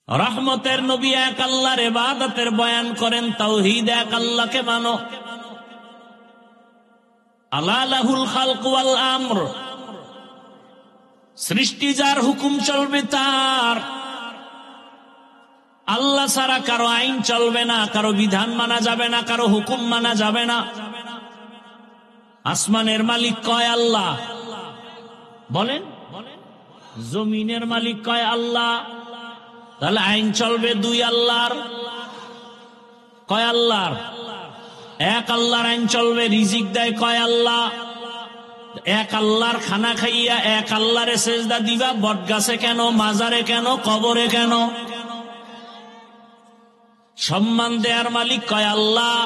রহমতের নবী এক আল্লাহর ইবাদতের বয়ান করেন, তাওহীদ, এক আল্লাহকে মানো। আলা লাহুল খালক ওয়াল আমর, সৃষ্টি যার, হুকুম চলবে তার। আল্লাহ ছাড়া কারো আইন চলবে না, কারো বিধান মানা যাবে না, কারো হুকুম মানা যাবে না। আসমানের মালিক কয় আল্লাহ, বলেন। জমিনের মালিক কয় আল্লাহ, তাহলে আইন চলবে দুই আল্লাহর। কয় আল্লাহর? এক আল্লাহর আইন চলবে। রিজিক দেয় কয় আল্লাহ? এক আল্লাহর খানা খাইয়া এক আল্লাহরে সেজদা দিবা, বটগাছে কেন, মাজারে কেন, কবরে কেন? সম্মান দেয়ার মালিক কয় আল্লাহ।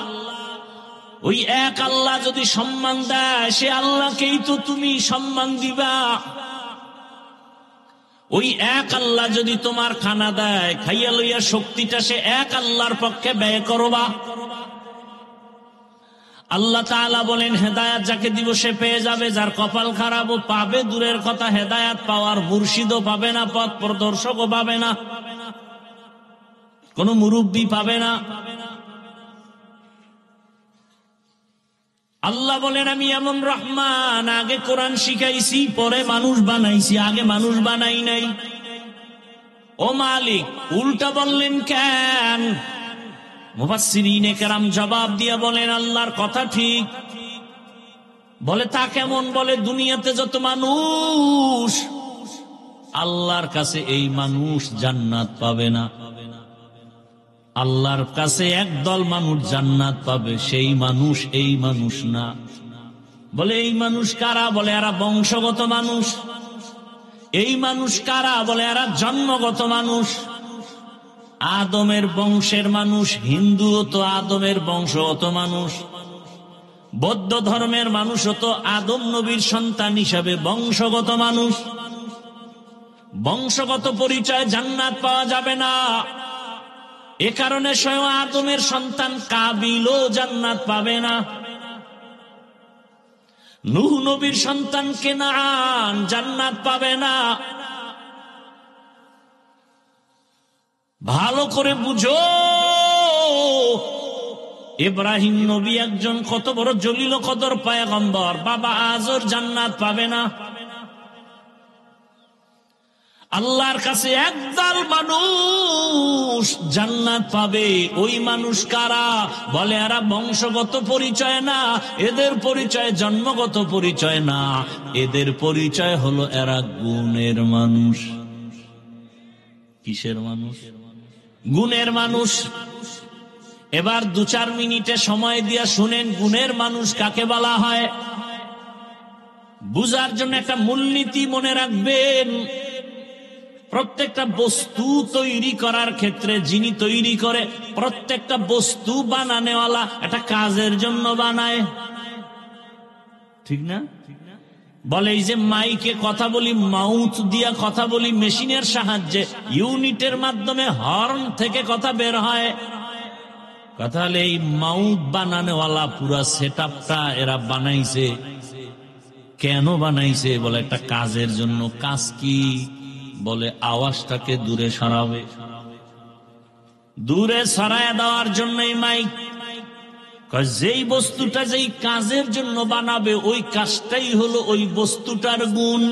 ওই এক আল্লাহ যদি সম্মান দেয়, সে আল্লাহকেই তো তুমি সম্মান দিবা। ওই এক আল্লাহ যদি তোমার খানা দেয়, খাইয়া লইয়া শক্তিটা সে এক আল্লাহর পক্ষে ব্যয় করবা। আল্লাহ তাআলা বলেন, হেদায়াত যাকে দিব সে পেয়ে যাবে, যার কপাল খারাপ ও পাবে দূরের কথা, হেদায়াত পাওয়ার মুর্শিদও পাবে না, পথ প্রদর্শকও পাবে না, কোন মুরব্বী পাবে না। আল্লাহ বলেন, আমি এমন রহমান, আগে কোরআন শিখাইছি, পরে মানুষ বানাইছি, আগে মানুষ বানাই নাই। ও মালিক, উল্টা বললেন কেন? মুফাসসিরিনে কেরাম জবাব দিয়ে বলেন, আল্লাহর কথা ঠিক। বলে তা কেমন? বলে দুনিয়াতে যত মানুষ, আল্লাহর কাছে এই মানুষ জান্নাত পাবে না। আল্লাহর কাছে একদল মানুষ জান্নাত পাবে, সেই মানুষ এই মানুষ না। বলে এই মানুষ কারা? বলে এরা বংশগত মানুষ। এই মানুষ কারা? বলে এরা জন্মগত মানুষ, আদমের বংশের মানুষ। হিন্দুও তো আদমের বংশগত মানুষ, বৌদ্ধ ধর্মের মানুষও তো আদম নবীর সন্তান হিসাবে বংশগত মানুষ। বংশগত পরিচয় জান্নাত পাওয়া যাবে না। এ কারণে স্বয়ং আদমের সন্তান কাবিলও জান্নাত পাবে না। নূহ নবীর সন্তান কেনান জান্নাত পাবে না। ভালো করে বুঝো, ইব্রাহিম নবী একজন কত বড় জলিল কদর পয়গম্বর, বাবা আজর জান্নাত পাবে না। আল্লাহর কাছে একদল মানুষ জান্নাত পাবে। ওই মানুষ কারা? বলে এরা বংশগত পরিচয় না, এদের পরিচয় জন্মগত পরিচয় না, এদের পরিচয় হলো এরা গুণের মানুষ। কিসের মানুষ? গুণের মানুষ। এবার 2-4 মিনিটে সময় দিয়া শুনেন, গুণের মানুষ কাকে বলা হয়। বুঝার জন্য একটা মূলনীতি মনে রাখবেন। প্রত্যেকটা বস্তু তৈরি করার ক্ষেত্রে যিনি তৈরি করে, প্রত্যেকটা বস্তু বানানেওয়ালা একটা কাজের জন্য বানায়, ঠিক না? বলে এই যে মাইকে কথা বলি, মাউথ দিয়া কথা বলি, মেশিনের সাহায্যে, ইউনিটের মাধ্যমে হর্ন থেকে কথা বের হয়। কথা হলে এই মাউথ বানানেওয়ালা পুরা সেটআপটা এরা বানাইছে। কেন বানাইছে? বলে একটা কাজের জন্য। কাজ কি? বলে আওয়াজটাকে দূরে সরাবে, দূরে সরায় দেওয়ার জন্য এই মাইক। যেই বস্তুটা যেই কাজের জন্য বানাবে, ওই কাজটাই হলো ওই বস্তুটার গুণ।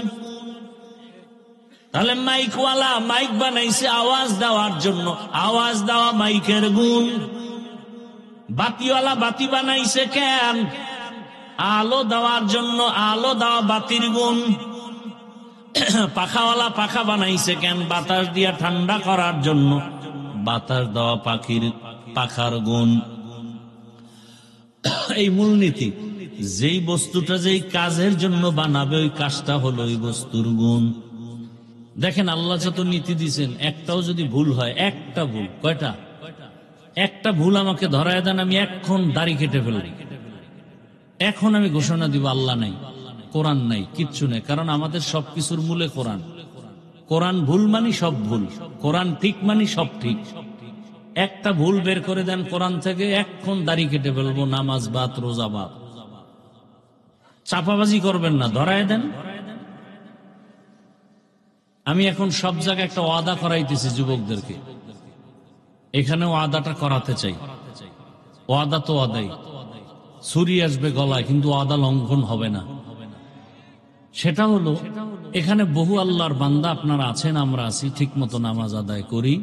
তাহলে মাইকওয়ালা মাইক বানাইছে আওয়াজ দেওয়ার জন্য, আওয়াজ দেওয়া মাইকের গুণ। বাতিওয়ালা বাতি বানাইছে কেন? আলো দেওয়ার জন্য, আলো দেওয়া বাতির গুণ। পাখাওয়ালা পাখা বানাইছে কেন? বাতাস দিয়া ঠান্ডা করার জন্য, বাতাস দেওয়া পাখার গুণ। এই মূলনীতি। যেই বস্তুটা যেই কাজের জন্য বানাবে, ওই কাজটা হলো ওই বস্তুর গুণ। দেখেন আল্লাহ যত নীতি দিয়েছেন, একটাও যদি ভুল হয়, একটা ভুল, কয়টা? একটা ভুল আমাকে ধরায় দেন, আমি এখন দাড়ি কেটে ফেলি। এখন আমি ঘোষণা দিব আল্লাহ নাই, কোরআন নাই, কিচ্ছু নেই। কারণ আমাদের সবকিছুর মূলে কোরআন। কোরআন ভুল মানি সব ভুল, কোরআন ঠিক মানি সব ঠিক। একটা ভুল বের করে দেন কোরআন থেকে, এখন দাড়ি কেটে ফেলবো, নামাজ বাদ, রোজা বাদ। চাপাবাজি করবেন না, ধরায় দেন। আমি এখন সব জায়গায় একটা ওয়াদা করাইতেছি যুবকদেরকে, এখানে ওয়াদাটা করাতে চাই। ওয়াদা তো ওয়াদাই, ছুরি আসবে গলায়, কিন্তু ওয়াদা লঙ্ঘন হবে না। সেটা হলো, এখানে বহু আল্লাহর বান্দা আপনারা আছেন, আমরা আছি, ঠিক মতো নামাজ আদায় করি,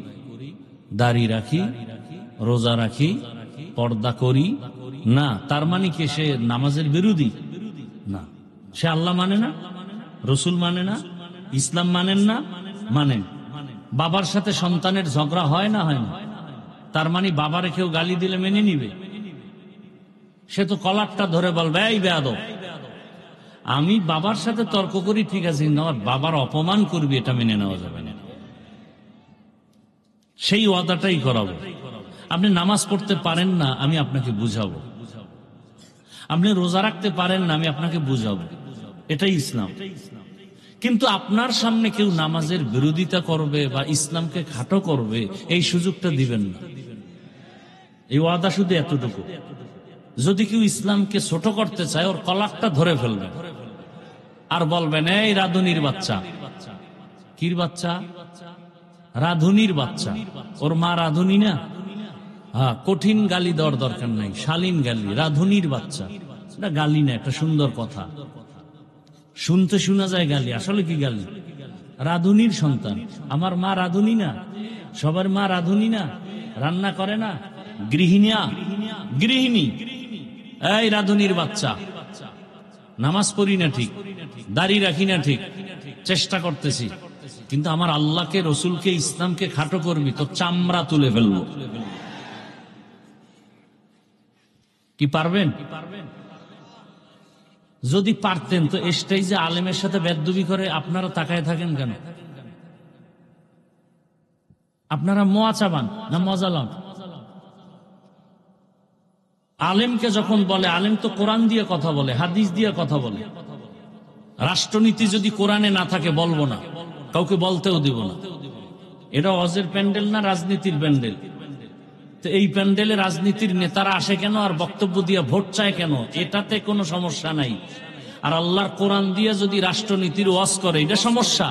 দাড়ি রাখি, রোজা রাখি, পর্দা করি না। তার মানে কি সে নামাজের বিরোধী? না, সে আল্লাহ মানে না, রসুল মানে না, ইসলাম মানেন না? মানেন। বাবার সাথে সন্তানের ঝগড়া হয় না? হয় না। তার মানে বাবারে কেউ গালি দিলে মেনে নিবে? সে তো কলারটা ধরে বলবে, এই বেয়াদব। আমি বাবার সাথে তর্ক করি, ঠিক আছে, কিন্তু আমার বাবার অপমান করবি, এটা মেনে নেওয়া যাবে না। সেই ওয়াদাটাই করাবো। আপনি নামাজ পড়তে পারেন না, আমি আপনাকে বুঝাবো। আপনি রোজা রাখতে পারেন না, আমি আপনাকে বুঝাবো। এটাই ইসলাম। কিন্তু আপনার সামনে কেউ নামাজের বিরোধিতা করবে বা ইসলামকে খাটো করবে, এই সুযোগটা দিবেন না। এই ওয়াদা শুধু এতটুকু, যদি কেউ ইসলামকে ছোট করতে চায়, ওর কলারটা ধরে ফেলবেন আর বলবেন, এই রাধুনির বাচ্চা। কির বাচ্চা? রাধুনির বাচ্চা। ওর মা রাধুনি না? হ্যাঁ, কঠিন গালি দেওয়ার দরকার নাই, শালীন গালি। রাধুনির বাচ্চা, এটা গালি না, একটা সুন্দর কথা। শুনতে শোনা যায় গালি, আসলে কি গালি? রাধুনির সন্তান। আমার মা রাধুনি না? সবার মা রাধুনি না? রান্না করে না? গৃহিণী। এই রাধুনির বাচ্চা, নামাজ পড়ি না ঠিক, দাড়ি রাখি না ঠিক, চেষ্টা করতেছি, কিন্তু আমার আল্লাহকে, রসুলকে, ইসলামকে খাটো করবি, তো চামড়া তুলে ফেলবো। কি পারবেন? যদি পারতেন তো স্টেজে আলেমের সাথে বেদবি করে আপনারা তাকায় থাকেন কেন? আপনারা মোয়া চাবান না মজা লন? আলেমকে যখন বলে, আলেম তো কোরআন দিয়ে কথা বলে, হাদিস দিয়ে কথা বলে। রাষ্ট্রনীতি যদি কোরআনে না থাকে বলবো না, কাউকে বলতেও দিব না। এটা ওয়াজের প্যান্ডেল না রাজনীতির প্যান্ডেল? তো এই প্যান্ডেলে রাজনীতির নেতারা আসে কেন আর বক্তব্য দিয়ে ভোট চায় কেন? এটাতে কোনো সমস্যা নাই। আর আল্লাহর কোরআন দিয়ে যদি রাষ্ট্রনীতির ওয়াজ করে, এটা সমস্যা।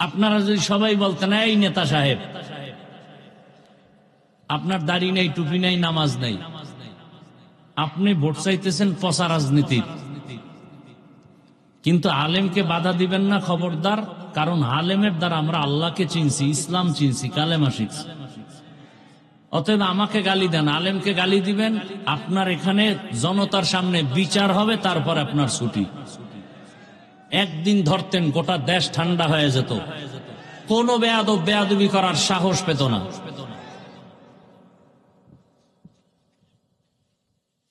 আপনারা যদি সবাই বলতেন, এই নেতা সাহেব, আপনার দাড়ি নেই, টুপি নাই, নামাজ নাই, আপনি ভোট চাইতেছেন পচা রাজনীতির, কিন্তু আলেমকে বাধা দিবেন না, খবরদার। কারণ আলেমের দ্বারা আমরা আল্লাহকে চিনছি, ইসলাম চিনছি, কালেমা শিখছি। অতএব আমাকে গালি দেন, আলেমকে গালি দিবেন, আপনার এখানে জনতার সামনে বিচার হবে, তারপর আপনার ছুটি। একদিন ধরতেন, গোটা দেশ ঠান্ডা হয়ে যেত, কোন বেয়াদবি করার সাহস পেত না।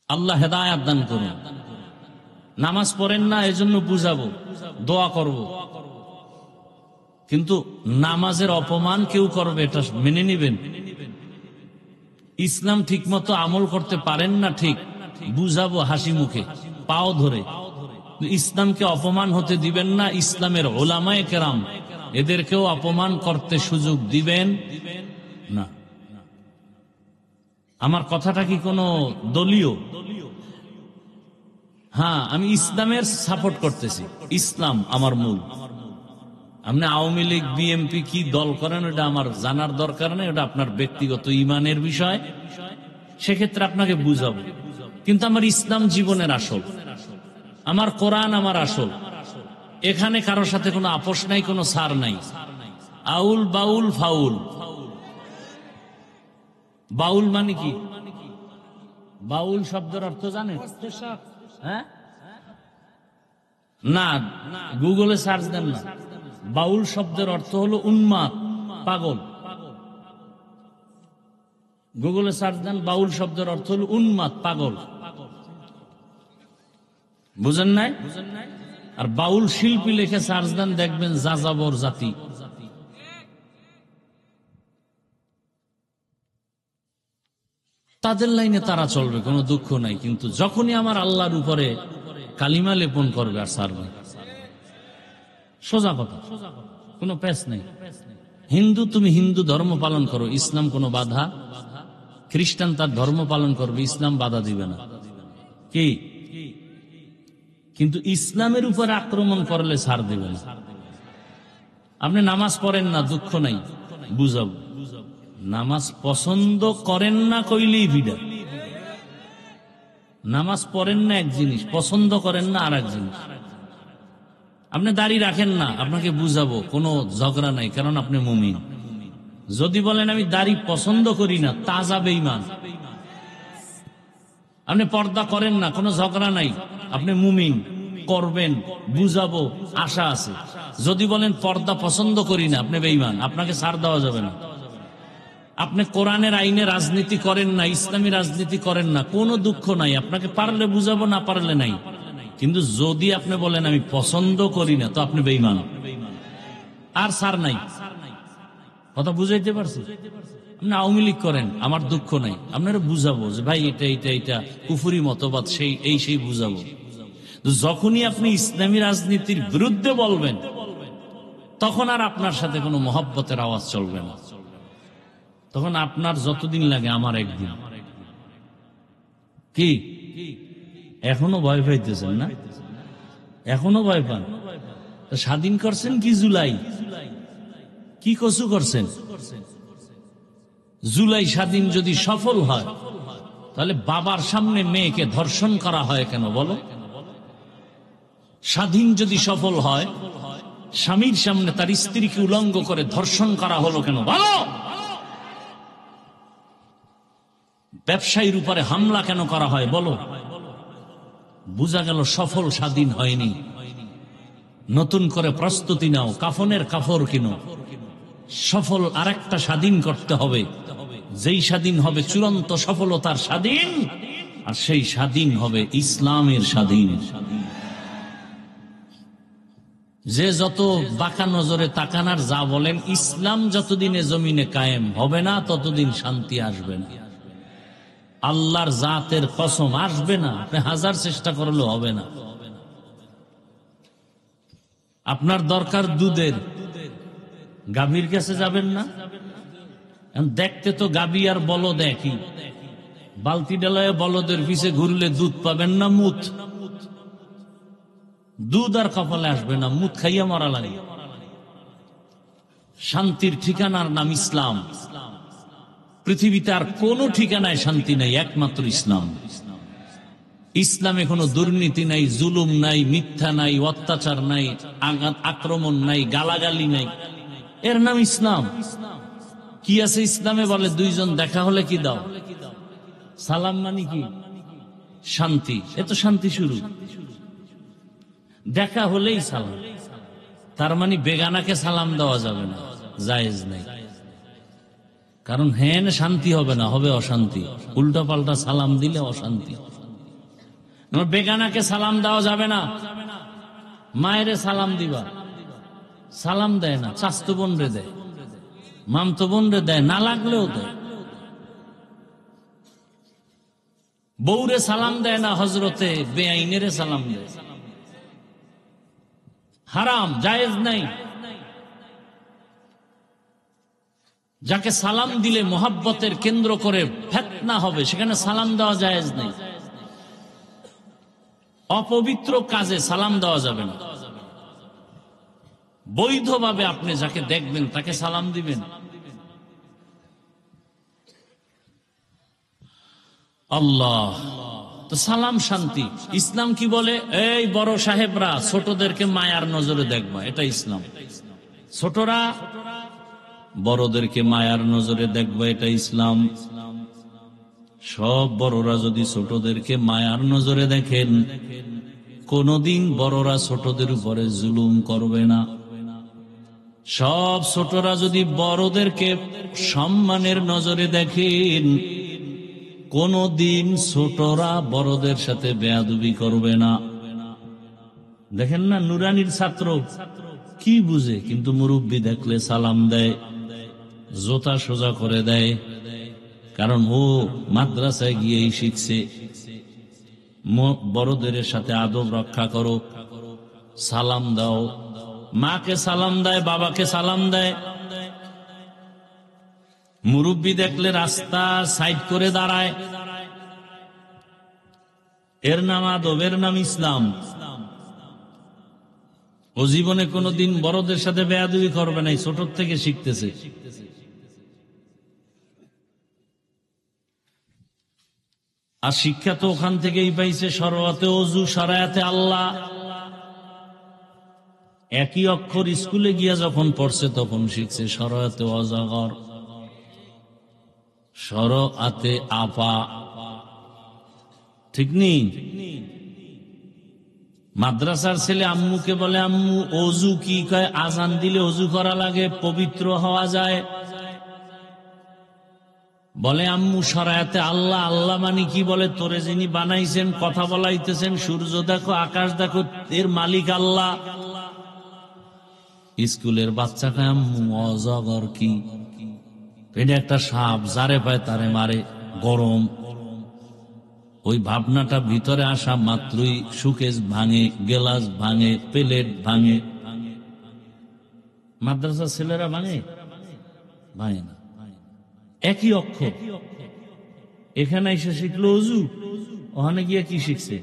আল্লাহ হেদায়াত দান করুন। নামাজ পড়েন না, এজন্য বুঝাবো, দোয়া করব, কিন্তু নামাজের অপমান কেউ করবে, এটা মেনে নিবেন। ইসলাম ঠিক মতো আমল করতে পারেন না, ঠিক, বুঝাবো হাসি মুখে, পাও ধরে। ইসলামকে অপমান হতে দিবেন না। ইসলামের ওলামায়ে কেরাম, এদেরকেও অপমান করতে সুযোগ দিবেন না। আমার কথাটা কি কোনো দলীয়? হ্যাঁ, আমি ইসলামের সাপোর্ট করতেছি, ইসলাম আমার মূল। আপনি আওয়ামী লীগ, বিএনপি কি দল করেন, ওটা আমার জানার দরকার নেই, ওটা আপনার ব্যক্তিগত ইমানের বিষয়, সেক্ষেত্রে আপনাকে বুঝাবো। কিন্তু আমার ইসলাম জীবনের আসল, আমার কোরআন আমার আসল। এখানে কারোর সাথে কোনো আপোষ নাই, কোনো ছাড় নাই। আউল বাউল ফাউল। বাউল মানে কি? বাউল শব্দের অর্থ জানেন? হ্যাঁ, না, গুগলে সার্চ দেন না। বাউল শব্দের অর্থ হলো উন্মাদ, পাগল। গুগলে সার্চ দেন, বাউল শব্দের অর্থ হলো উন্মাদ, পাগল। বুঝেন নাই? আর বাউল শিল্পী লিখে সার্চ দেন, দেখবেন যাযাবর জাতি। তাদের লাইনে তারা চলবে, কোনো দুঃখ নাই। কিন্তু যখনই আমার আল্লাহর উপরে কালিমা লেপন করবে, আর ছাড়বে। সোজা কথা, কোনো পেশ নেই। হিন্দু, তুমি হিন্দু ধর্ম পালন করো, ইসলাম কোনো বাধা। খ্রিস্টান তার ধর্ম পালন করবে, ইসলাম বাধা দিবে না। কি? কিন্তু ইসলামের উপর আক্রমণ করলে ছাড় দেবে না। আপনি নামাজ পড়েন না, দুঃখ নাই, বুঝাবো। নামাজ পছন্দ করেন না কইলেই ভিড়া। নামাজ পড়েন না এক জিনিস, পছন্দ করেন না আর এক জিনিস। আপনি দাড়ি রাখেন না, আপনাকে বুঝাবো, কোনো ঝগড়া নাই, কারণ আপনি মুমিন। যদি বলেন আমি দাড়ি পছন্দ করি না, তাজা বেঈমান। আপনি পর্দা করেন না, কোনো ঝগড়া নাই, আপনি মুমিন, করবেন, বুঝাবো, আশা আছে। যদি বলেন পর্দা পছন্দ করি না, আপনি বেঈমান, আপনাকে ছাড় দেওয়া যাবে না। আপনি কোরআনের আইনে রাজনীতি করেন না, ইসলামী রাজনীতি করেন না, কোনো দুঃখ নাই, আপনাকে পারলে বুঝাবো, না পারলে নাই। কিন্তু যদি আপনি বলেন আমি পছন্দ করি না, তো আপনি বেঈমান, আর ছাড় নাই। কথা বুঝাইতে পারছি? আপনি আওয়ামী লীগ করেন, আমার দুঃখ নাই, আপনারা বুঝাবো যে ভাই এটা এটা এটা কুফুরি মতবাদ, সেই বুঝাবো। যখনই আপনি ইসলামী রাজনীতির বিরুদ্ধে বলবেন, তখন আর আপনার সাথে কোনো মহব্বতের আওয়াজ চলবে না। তখন আপনার যতদিন লাগে আমার একদিন। কি এখনো ভয় পাইতেছেন না? এখনো ভয় পান? স্বাধীন করছেন কি জুলাই? কি কসু করছেন? জুলাই স্বাধীন যদি সফল হয়, তাহলে বাবার সামনে মেয়েকে ধর্ষণ করা হয় কেন বলো? স্বাধীন যদি সফল হয়, স্বামীর সামনে তার স্ত্রীকে উলঙ্গ করে ধর্ষণ করা হলো কেন বলো? ব্যবসায়ীর উপরে হামলা কেন করা হয় বলো? বুঝা গেল সফল স্বাধীন হয়নি। নতুন করে প্রস্তুতি নাও, কাফনের কাপড় কিনো। সফল আরেকটা স্বাধীন করতে হবে, যেই স্বাধীন হবে চূড়ান্ত সফলতার স্বাধীন, আর সেই স্বাধীন হবে ইসলামের স্বাধীন। যে যত বাঁকা নজরে তাকানার যা বলেন, ইসলাম যতদিনে জমিনে কায়েম হবে না, ততদিন শান্তি আসবে না। আল্লাহর জাতের কসম, আসবে না। আপনি হাজার চেষ্টা করলেও হবে না। আপনার দরকার দুধের, গাভীর কাছে যাবেন না? দেখতে তো গাভী আর বলদ একই। বালতি ডালায় বলদের পিছে ঘুরলে দুধ পাবেন না মুত? দুধ আর কপালে আসবে না, মুত খাইয়া মারা লাগে। শান্তির ঠিকানার নাম ইসলাম। পৃথিবীতে আর কোনো ঠিকানায় শান্তি নাই, একমাত্র ইসলাম। ইসলামে কোনো দুর্নীতি নাই, জুলুম নাই, মিথ্যা নাই, অত্যাচার নাই, আঘাত আক্রমণ নাই, গালাগালি নাই। এর নাম ইসলাম। কি আছে ইসলামে বলে? দুইজন দেখা হলে কি দাও? সালাম। মানে কি? শান্তি। এ তো শান্তি শুরু। দেখা হলেই সালাম। তার মানে বেগানাকে সালাম দেওয়া যাবে না, জায়েজ নাই। কারণ হ্যাঁ শান্তি হবে না, হবে অশান্তি। উল্টা পাল্টা সালাম দিলে অশান্তি। বেগানাকে সালাম দেওয়া যাবে না। মায়েরে সালাম দিবা, সালাম দেয় না। চাচতো বোন রে দেয়, মামতো বোন রে দেয়, না লাগলেও দেয়। বউরে সালাম দেয় না, হজরতে বেআইনেরে সালাম দেয়। হারাম, জায়েজ নাই। যাকে সালাম দিলে মোহাব্বতের কেন্দ্র করে ফিতনা হবে, সেখানে সালাম দেওয়া জায়েজ নাই। অপবিত্র কাজে সালাম দেওয়া যাবে না। বৈধভাবে আপনি যাকে দেখবেন তাকে সালাম দিবেন। আল্লাহ তো সালাম শান্তি। ইসলাম কি বলে? এই বড় সাহেবরা ছোটদেরকে মায়ার নজরে দেখবা, এটা ইসলাম। ছোটরা বড়দেরকে মায়ার নজরে দেখবা, এটা ইসলাম। সব বড়রা যদি ছোটদেরকে মায়ার নজরে দেখেন, কোনদিন বড়রা ছোটদের উপরে জুলুম করবে না। সব ছোটরা যদি বড়দেরকে সম্মানের নজরে দেখেন, কোনদিন ছোটরা বড়দের সাথে বেয়াদবি করবে না। দেখেন না, নুরানির ছাত্র কি বুঝে, কিন্তু মুরব্বী দেখলে সালাম দেয়, জোতা সোজা করে দেয়। কারণ ও মাদ্রাসায় গিয়েই শিখছে বড়দের সাথে আদব রক্ষা করো, সালাম দাও। মাকে সালাম দেয়, বাবাকে সালাম দেয়। মুরব্বী দেখলে রাস্তা সাইড করে দাঁড়ায়। এর নাম আদব, এর নাম ইসলাম। ও জীবনে কোনোদিন বড়দের সাথে বেয়াদবি করবে না, ছোট থেকে শিখতেছে। আর শিক্ষা তো ওখান থেকেই পাইছে, শরআতে ওযু, শরায়াতে আল্লাহ। একই অক্ষর স্কুলে গিয়া যখন পড়ছে তখন শিখছে শরআতে অজগর, শরআতে আপা, ঠিক নেই? মাদ্রাসার ছেলে আম্মুকে বলে, আম্মু ওযু কি? কয় আজান দিলে ওযু করা লাগে, পবিত্র হওয়া যায়। বলে আম্মু শরায়াতে আল্লাহ, আল্লাহ মানে কি? বলে তোরে যিনি বানাইছেন, কথা বলাইতেছেন, সূর্য দেখো, আকাশ দেখো, এর মালিক আল্লাহ। স্কুলের বাচ্চা কয় আম্মু অজগর কি? এটা একটা সাপ, যারে পায় তারে মারে, গরম। ওই ভাবনাটা ভিতরে আসা মাত্রই সুকেশ ভাঙে, গেলাস ভাঙে, প্লেট ভাঙে। মাদ্রাসার ছেলেরা ভাঙে? ভাঙে না। একই অক্ষর, এখানে এসে শিখলো ওযু, ওখানে গিয়ে কি শিখছে?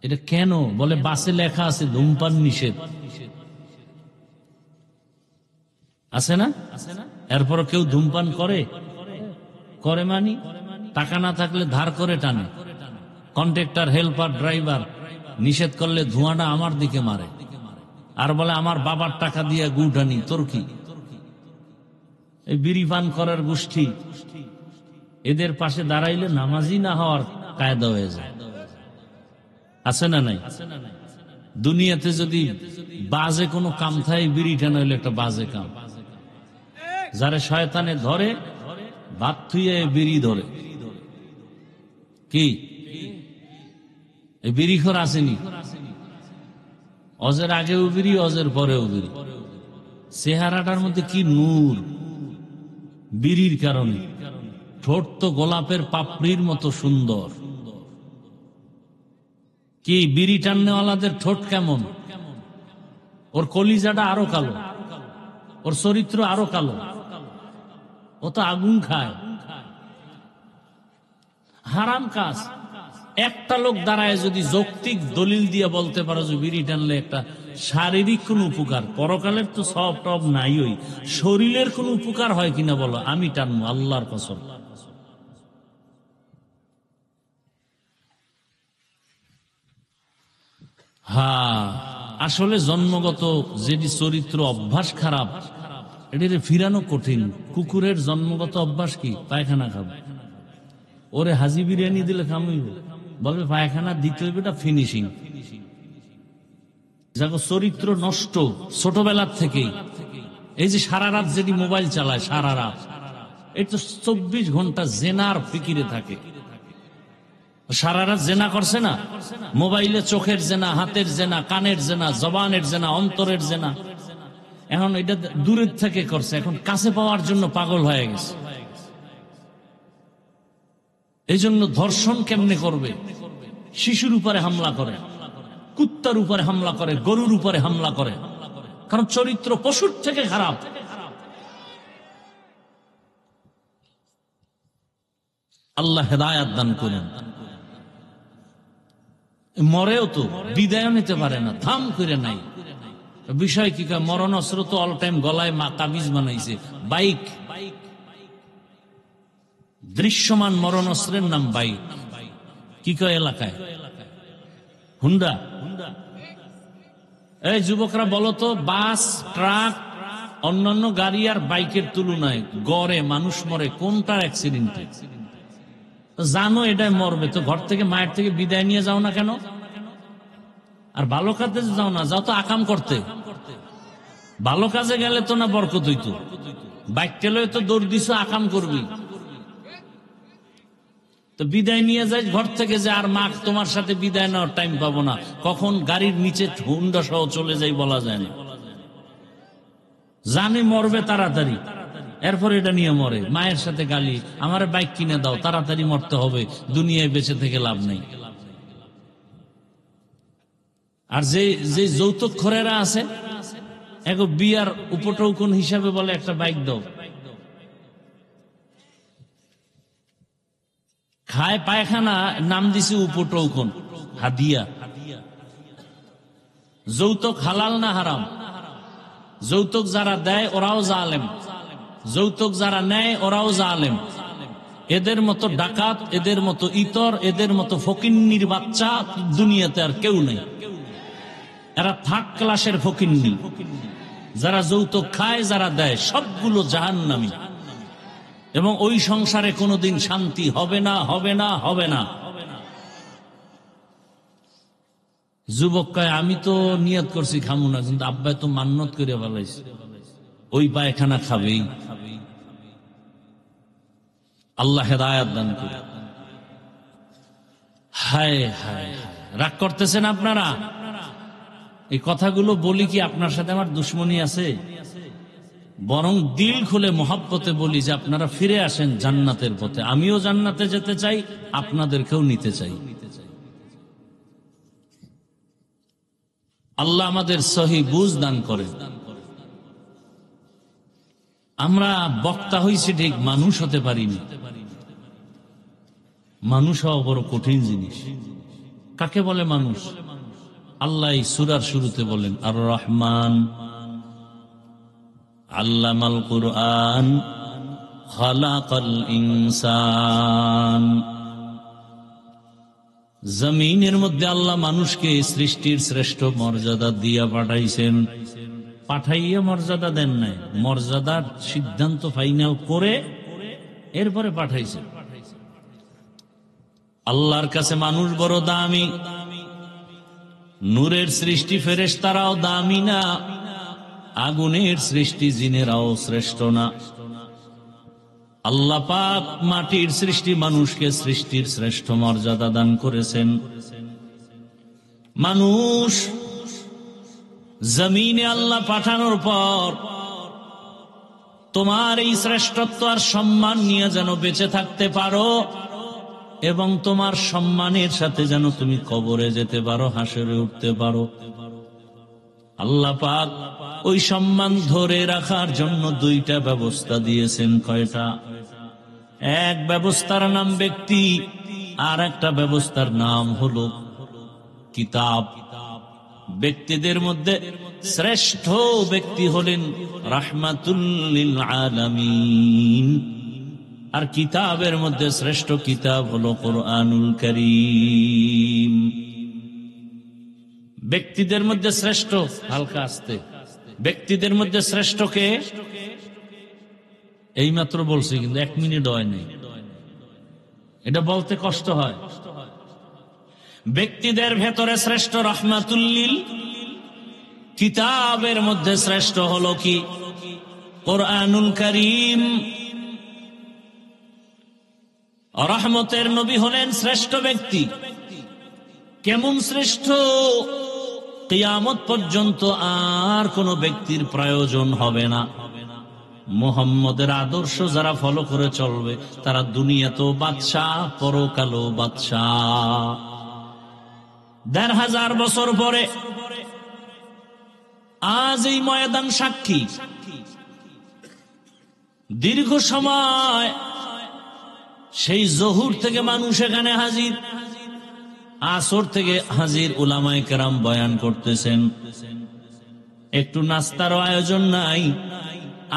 এটা কেন? বলে বাসে লেখা আছে ধূমপান নিষেধ, আছে না? এরপর কেউ ধূমপান করে? করে মানি টাকা না থাকলে ধার করে টানে। কন্ট্রাক্টর, হেল্পার, ড্রাইভার নিষেধ করলে ধোঁয়াটা আমার দিকে মারে, আর বলে আমার বাবার টাকা দিয়ে গুড় আনি। তোর কি? এই বিড়ি পান করার গোষ্ঠী, এদের পাশে দাঁড়াইলে নামাজি না হওয়ার কায়দা হয়ে যায়, আছে না নাই? দুনিয়াতে যদি বাজে কোনো কাম থাকে, বিড়ি টানা হইলে একটা বাজে কাম। যারে শয়তানে ধরে, ভাত থুইয়ে বিড়ি ধরে। কি এই বিড়িখোর আসেনি? অজের আগেও বিড়ি, অজের পরেও বিড়ি। চেহারাটার মধ্যে কি নূর, বিড়ির কারণে। ঠোঁট তো গোলাপের পাপড়ির মতো সুন্দর। কি বিড়ি টান্নেওয়ালাদের ঠোঁট কেমন? ওর কলিজাটা আরো কালো, ওর চরিত্র আরো কালো, ও তো আগুন খায়। হারাম কাজ। একটা লোক দাঁড়ায় যদি যৌক্তিক দলিল দিয়ে বলতে পারো যে বিড়ি টানলে একটা শারীরিক কোন উপকার, পরকালের তো সব টব নাই, ওই শরীরের কোন উপকার হয় কিনা বলো, আমি টানবো আল্লাহর কসম। হ্যাঁ, আসলে জন্মগত যেটি চরিত্র অভ্যাস খারাপ, এটারে ফিরানো কঠিন। কুকুরের জন্মগত অভ্যাস কি? পায়খানা খাবে। ওরে হাজি বিরিয়ানি দিলে খামইব, বলবে পায়খানা দিতে হইবে, এটা ফিনিশিং। যাকে চরিত্র নষ্ট ছোটবেলার থেকেই। এই যে সারা রাত যেটি মোবাইল চালায়, সারা রাত, এই তো 24 ঘন্টা জেনার ফিকিরে থাকে। সারা রাত জেনা করছে না, মোবাইলে চোখের জেনা, হাতের জেনা, কানের জেনা, জবানের জেনা, অন্তরের জেনা। এখন এটা দূরের থেকে করছে, এখন কাছে পাওয়ার জন্য পাগল হয়ে গেছে। এই জন্য ধর্ষণ কেমনে করবে? শিশুর উপরে হামলা করে, কুত্তার উপরে হামলা করে, গরুর উপরে হামলা করে, কারণ চরিত্র পশুর থেকে খারাপ। আল্লাহ হেদায়াত দান করেন। মরেও তো বিদায় নিতে পারে না, থাম করে নাই। বিষয় কি? মরণ অস্ত্র তো অল টাইম গলায় তাবিজ বানাইছে। বাইক, দৃশ্যমান মরণ অস্ত্রের নাম বাইক। কি কয় এলাকায়? হুন্ডা। এই যুবকরা বলো তো, বাস, ট্রাক, অন্যান্য গাড়ি আর বাইকের তুলনায় গড়ে মানুষ মরে কোনটার অ্যাক্সিডেন্টে? জানো এটাই মরবে, তো ঘর থেকে, মায়ের থেকে বিদায় নিয়ে যাও না কেন? আর ভালো কাজে যাও না, যাও তো আকাম করতে। ভালো কাজে গেলে তো না বরকত হইতো, বাইক টেলে তো দৌড় দিছ, আকাম করবি। তো বিদায় নিয়ে যাই ঘর থেকে, যে আর মা তোমার সাথে বিদায় নেওয়ার টাইম পাবো না, কখন গাড়ির নিচে হুন্ডা সহ চলে যাই বলা যায় না। জানে মরবে তাড়াতাড়ি, এরপর এটা নিয়ে মরে। মায়ের সাথে গালি, আমার বাইক কিনে দাও, তাড়াতাড়ি মরতে হবে, দুনিয়ায় বেঁচে থেকে লাভ নেই। আর যে যৌতুক খোরেরা আছে, এক বিয়ার উপটৌকন হিসাবে বলে একটা বাইক দাও, খায় পায়খানা, নাম দিছে উপটৌকন, হাদিয়া। যৌতুক হালাল না হারাম? যৌতুক যারা দেয় ওরাও জালেম, যৌতুক যারা নেয় ওরাও জালেম। এদের মতো ডাকাত, এদের মতো ইতর, এদের মতো ফকিন্নির বাচ্চা দুনিয়াতে আর কেউ নেই। এরা থার্ড ক্লাসের ফকিন্নি, যারা যৌতুক খায়, যারা দেয়, সবগুলো জাহান্নামী। এবং ওই সংসারে কোনোদিন শান্তি হবে না, হবে না, হবে না। যুবক কয়, আমি তো নিয়ত করছি খামু না, কিন্তু আব্বাই তো মান্নত করে বলাইছে, ওই পায়খানা খাবেই। আল্লাহ হেদায়াত দান করে। হায় হায়, রাগ করতেছেন আপনারা? এই কথাগুলো বলি কি আপনার সাথে আমার দুশ্মনী আছে? বরং দিল খুলে মহব্বতে বলি যে আপনারা ফিরে আসেন জান্নাতের পথে। আমিও জান্নাতে যেতে চাই, আপনাদেরকেও নিতে চাই। আল্লাহ আমাদের সহি বুঝ দান করে। আমরা বক্তা হইছি ঠিক, মানুষ হতে পারিনি। মানুষ হওয়া বড় কঠিন জিনিস। কাকে বলে মানুষ? আল্লাহ এই সূরার শুরুতে বলেন, আর রহমান আল্লামাল কুরআন খালাকাল ইনসান। জমিনের মধ্যে আল্লাহ মানুষকে সৃষ্টির শ্রেষ্ঠ মর্যাদা দিয়া পাঠাইছেন। পাঠাইয়া মর্যাদা দেন নাই, মর্যাদার সিদ্ধান্ত ফাইনাল করে এরপরে পাঠাইছেন। আল্লাহর কাছে মানুষ বড় দামি। নূরের সৃষ্টি ফেরেশতারাও দামি না, আগুনের সৃষ্টি জিনেরাও শ্রেষ্ঠ না। আল্লাহ পাক মাটির সৃষ্টি মানুষকে সৃষ্টির শ্রেষ্ঠ মর্যাদা দান করেছেন। মানুষ জমিনে আল্লাহ পাঠানোর পর তোমার এই শ্রেষ্ঠত্ব আর সম্মান নিয়ে যেন বেঁচে থাকতে পারো, এবং তোমার সম্মানের সাথে যেন তুমি কবরে যেতে পারো, হাসরে উঠতে পারো। আল্লাহ পাক ওই সম্মান ধরে রাখার জন্য দুইটা ব্যবস্থা দিয়েছেন। কয়টা? এক ব্যবস্থার নাম ব্যক্তি, আর একটা ব্যবস্থার নাম হলো কিতাব। ব্যক্তিদের মধ্যে শ্রেষ্ঠ ব্যক্তি হলেন রাহমাতুল লিল আলামিন, আর কিতাবের মধ্যে শ্রেষ্ঠ কিতাব হলো কোরআনুল কারীম। ব্যক্তিদের মধ্যে শ্রেষ্ঠ, হালকা আসতে, ব্যক্তিদের মধ্যে শ্রেষ্ঠ কে? এইমাত্র বলছি, কিন্তু 1 মিনিট হয়নি, এটা বলতে কষ্ট হয়। ব্যক্তিদের ভেতরে শ্রেষ্ঠ রাহমাতুল লিল, কিতাবের মধ্যে শ্রেষ্ঠ হলো কি? কোরআনুল কারীম। রহমতের নবী হলেন শ্রেষ্ঠ ব্যক্তি। কেমন শ্রেষ্ঠ? কিয়ামত পর্যন্ত আর কোন ব্যক্তির প্রয়োজন হবে না। মুহাম্মদের আদর্শ যারা ফলো করে চলবে, তারা দুনিয়াতেও বাদশাহ, পরকালেও বাদশাহ। ১,৫০০ বছর পরে আজ এই ময়দান সাক্ষী। দীর্ঘ সময় সেই জহুর থেকে মানুষ এখানে হাজির, আসর থেকে হাজির, উলামায়ে কেরাম বয়ান করতেছেন। একটু নাস্তারও আয়োজন নাই,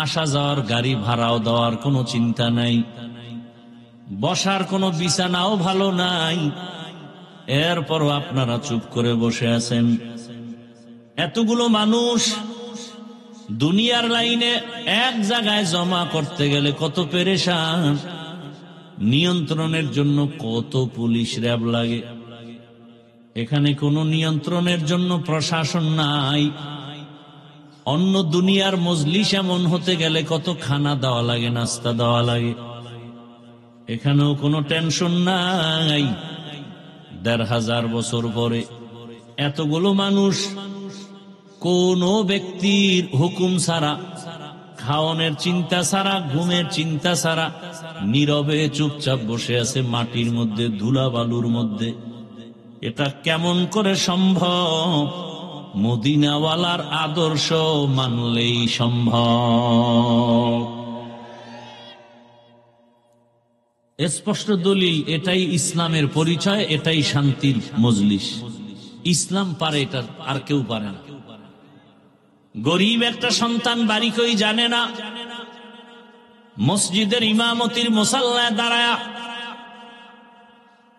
আসা যাওয়ার গাড়ি ভাড়াও দেওয়ার কোনো চিন্তা নাই, বসার কোনো বিছানাও ভালো নাই। এরপরও আপনারা চুপ করে বসে আছেন। এতগুলো মানুষ দুনিয়ার লাইনে এক জায়গায় জমা করতে গেলে কত পেরেশান। নিয়ন্ত্রণের জন্য কত পুলিশ র্যাব লাগে। এখানে কোনো নিয়ন্ত্রণের জন্য প্রশাসন নাই। অন্য দুনিয়ার মজলিস এমন হতে গেলে কত খানা দেওয়া লাগে, নাস্তা দেওয়া লাগে। এখানেও কোনো টেনশন নাই। ১,৫০০ বছর পরে এতগুলো মানুষ কোন ব্যক্তির হুকুম ছাড়া, খাওয়ানোর চিন্তা ছাড়া, ঘুমের চিন্তা ছাড়া নীরবে চুপচাপ বসে আছে মাটির মধ্যে, ধুলা বালুর মধ্যে। এটা কেমন করে সম্ভব? মদিনাওয়ালার আদর্শ মানলেই সম্ভব। স্পষ্ট দলিল, এটাই ইসলামের পরিচয়, এটাই শান্তির মজলিস। ইসলাম পারে এটা, আর কেউ পারে না। গরিব একটা সন্তান বাড়ি কই জানে না, মসজিদের ইমামতির মুসাল্লায় দাঁড়ায়া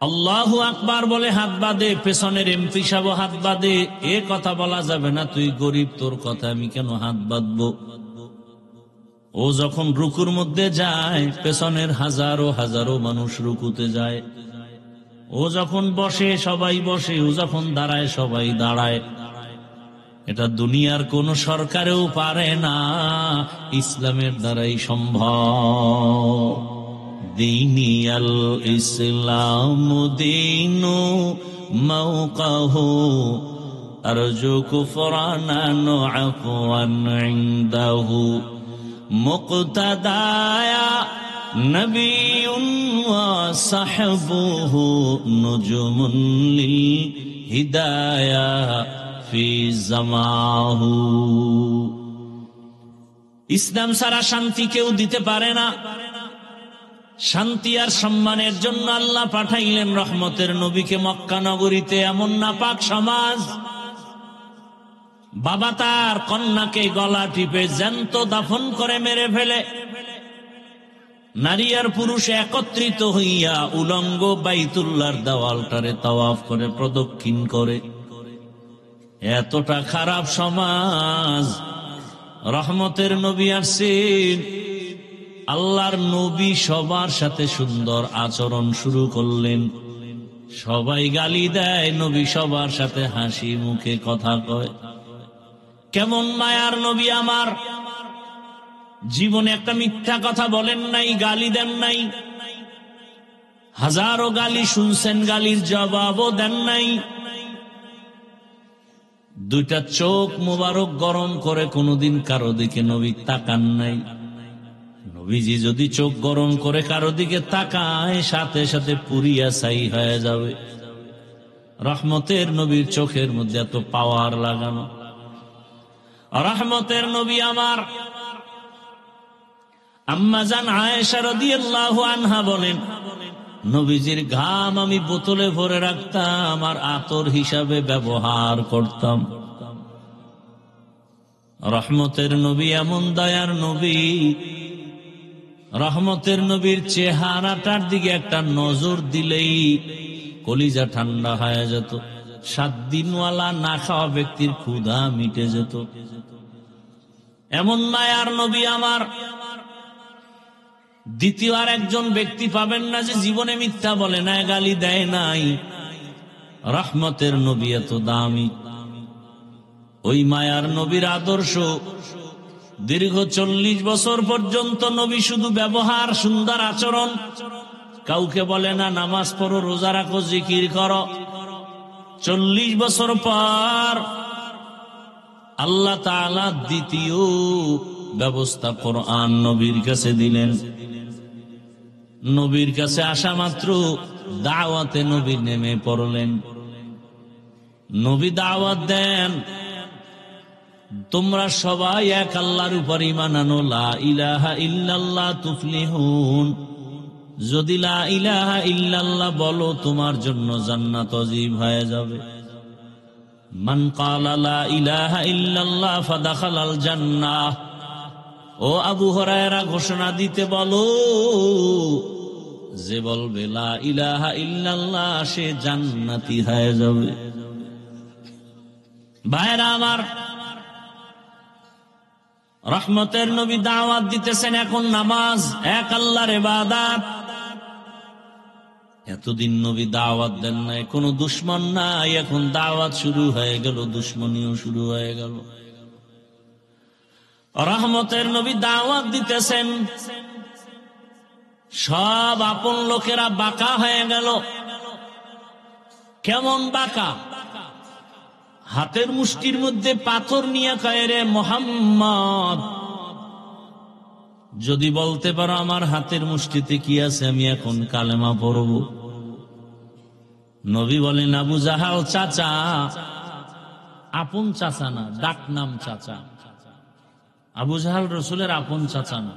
আল্লাহু আকবার বলে হাত বাঁধে, পেছনের এমপি সাহেব হাত বাঁধে, এ কথা বলা যাবে না, তুই গরিব, তোর কথা আমি কেন হাত বাঁধবো। ও যখন রুকুর মধ্যে যায়, পেছনের হাজারো হাজারো মানুষ রুকুতে যায়। ও যখন বসে সবাই বসে, ও যখন দাঁড়ায় সবাই দাঁড়ায়। এটা দুনিয়ার কোন সরকারেও পারে না, ইসলামের দ্বারাই সম্ভব। দিনিয়াল ইসলাম দিনু মাওকাহু আরজু কুফরানান আফওয়ান ইনদাহু মুক্তাদায়া নবিয়ুন ওয়া সাহবুহু নুজুমুন লিল হিদায়া ফি জামাহু। ইসলাম সারা শান্তি কেউ দিতে পারে না। শান্তি আর সম্মানের জন্য আল্লাহ পাঠাইলেন রহমতের নবীকে মক্কা নগরীতে। এমন নাপাক সমাজ, বাবা তার কন্যাকে গলা টিপে জ্যান্ত দাফন করে মেরে ফেলে, নারী আর পুরুষ একত্রিত হইয়া উলঙ্গ বাইতুল্লাহর দেওয়ালটারে তাওয়াফ করে প্রদক্ষিণ করে। এতটা খারাপ সমাজ। রহমতের নবী আসছেন, আল্লাহর নবী সবার সাথে সুন্দর আচরণ শুরু করলেন। সবাই গালি দেয়, নবী সবার সাথে হাসি মুখে কথা কয়। কেমন মায়ার নবী আমার, জীবনে একটা মিথ্যা কথা বলেন নাই, গালি দেন নাই। হাজারো গালি শুনছেন, গালির জবাবও দেন নাই। দুইটা চোখ মোবারক গরম করে কোনোদিন কারো দিকে নবী তাকান নাই। নবীজি যদি চোখ গরম করে কারো দিকে তাকায়, সাথে সাথে পুরিয়া ছাই হয়ে যাবে। রহমতের নবীর চোখের মধ্যে এত পাওয়ার লাগানো। রহমতের নবী আমার আম্মা জান আয়েশা রাদিয়াল্লাহু আনহা বলেন, নবীজির ঘাম আমি বোতলে ভরে রাখতাম আর আতর হিসাবে ব্যবহার করতাম। রহমতের নবী এমন দয়ার নবী, রহমতের নবীর চেহারাটার দিকে একটা নজর দিলেই কলিজা ঠান্ডা হয়ে যেত। 7 দিনওয়ালা না খাওয়া ব্যক্তির ক্ষুধা মিটে যেত। এমন মায়ার নবী আমার। দ্বিতীয় আর একজন ব্যক্তি পাবেন না যে জীবনে মিথ্যা বলে না, গালি দেয় নাই। রহমতের নবী এত দামি। ওই মায়ার নবীর আদর্শ দীর্ঘ 40 বছর পর্যন্ত নবী শুধু ব্যবহার, সুন্দর আচরণ। কাউকে বলে না নামাজ পড়ো, রোজা রাখো, জিকির করো। 40 বছর পর আল্লাহ তাআলা দ্বিতীয় ব্যবস্থা কোরআন নবীর কাছে দিলেন। নবীর কাছে আসা মাত্র দাওয়াতে নবী নেমে পড়লেন। নবী দাওয়াত দেন, তোমরা সবাই এক আল্লাহর উপর ঈমান আনো, লা ইলাহা ইল্লাল্লাহ তুফলিহুন। যদি লা ইলাহা ইল্লাল্লাহ বলো, তোমার জন্য জান্নাত ওয়াজিব হয়ে যাবে। মান ক্বালা লা ইলাহা ইল্লাল্লাহ ফাদাখালাল জান্নাহ। ও আবু হুরায়রা, ঘোষণা দিতে বলো, যে বলবে লা ইলাহা ইল্লাল্লাহ সে জান্নাতি হয়ে যাবে। ভাইরা আমার, রহমতের নবী দাওয়াত দিতেছেন, এখন নামাজ, এক আল্লাহর ইবাদত। এতদিন নবী দাওয়াত দেন নাই, কোনো দুশ্মন নাই, এখন দাওয়াত শুরু হয়ে গেল, দুশ্মনীও শুরু হয়ে গেল। রহমতের নবী দাওয়াত দিতেছেন, সব আপন লোকেরা বাঁকা হয়ে গেল। কেমন বাঁকা? হাতের মুষ্টির মধ্যে পাথর নিয়ে কয়, রে মুহাম্মদ, যদি বলতে পারো আমার হাতের মুষ্টিতে কি আছে, আমি এখন কালেমা পড়ব। নবী বলেন, আবু জাহাল চাচা, আপন চাচা না, ডাক নাম চাচা। আবু জাহাল রসুলের আপন চাচা না।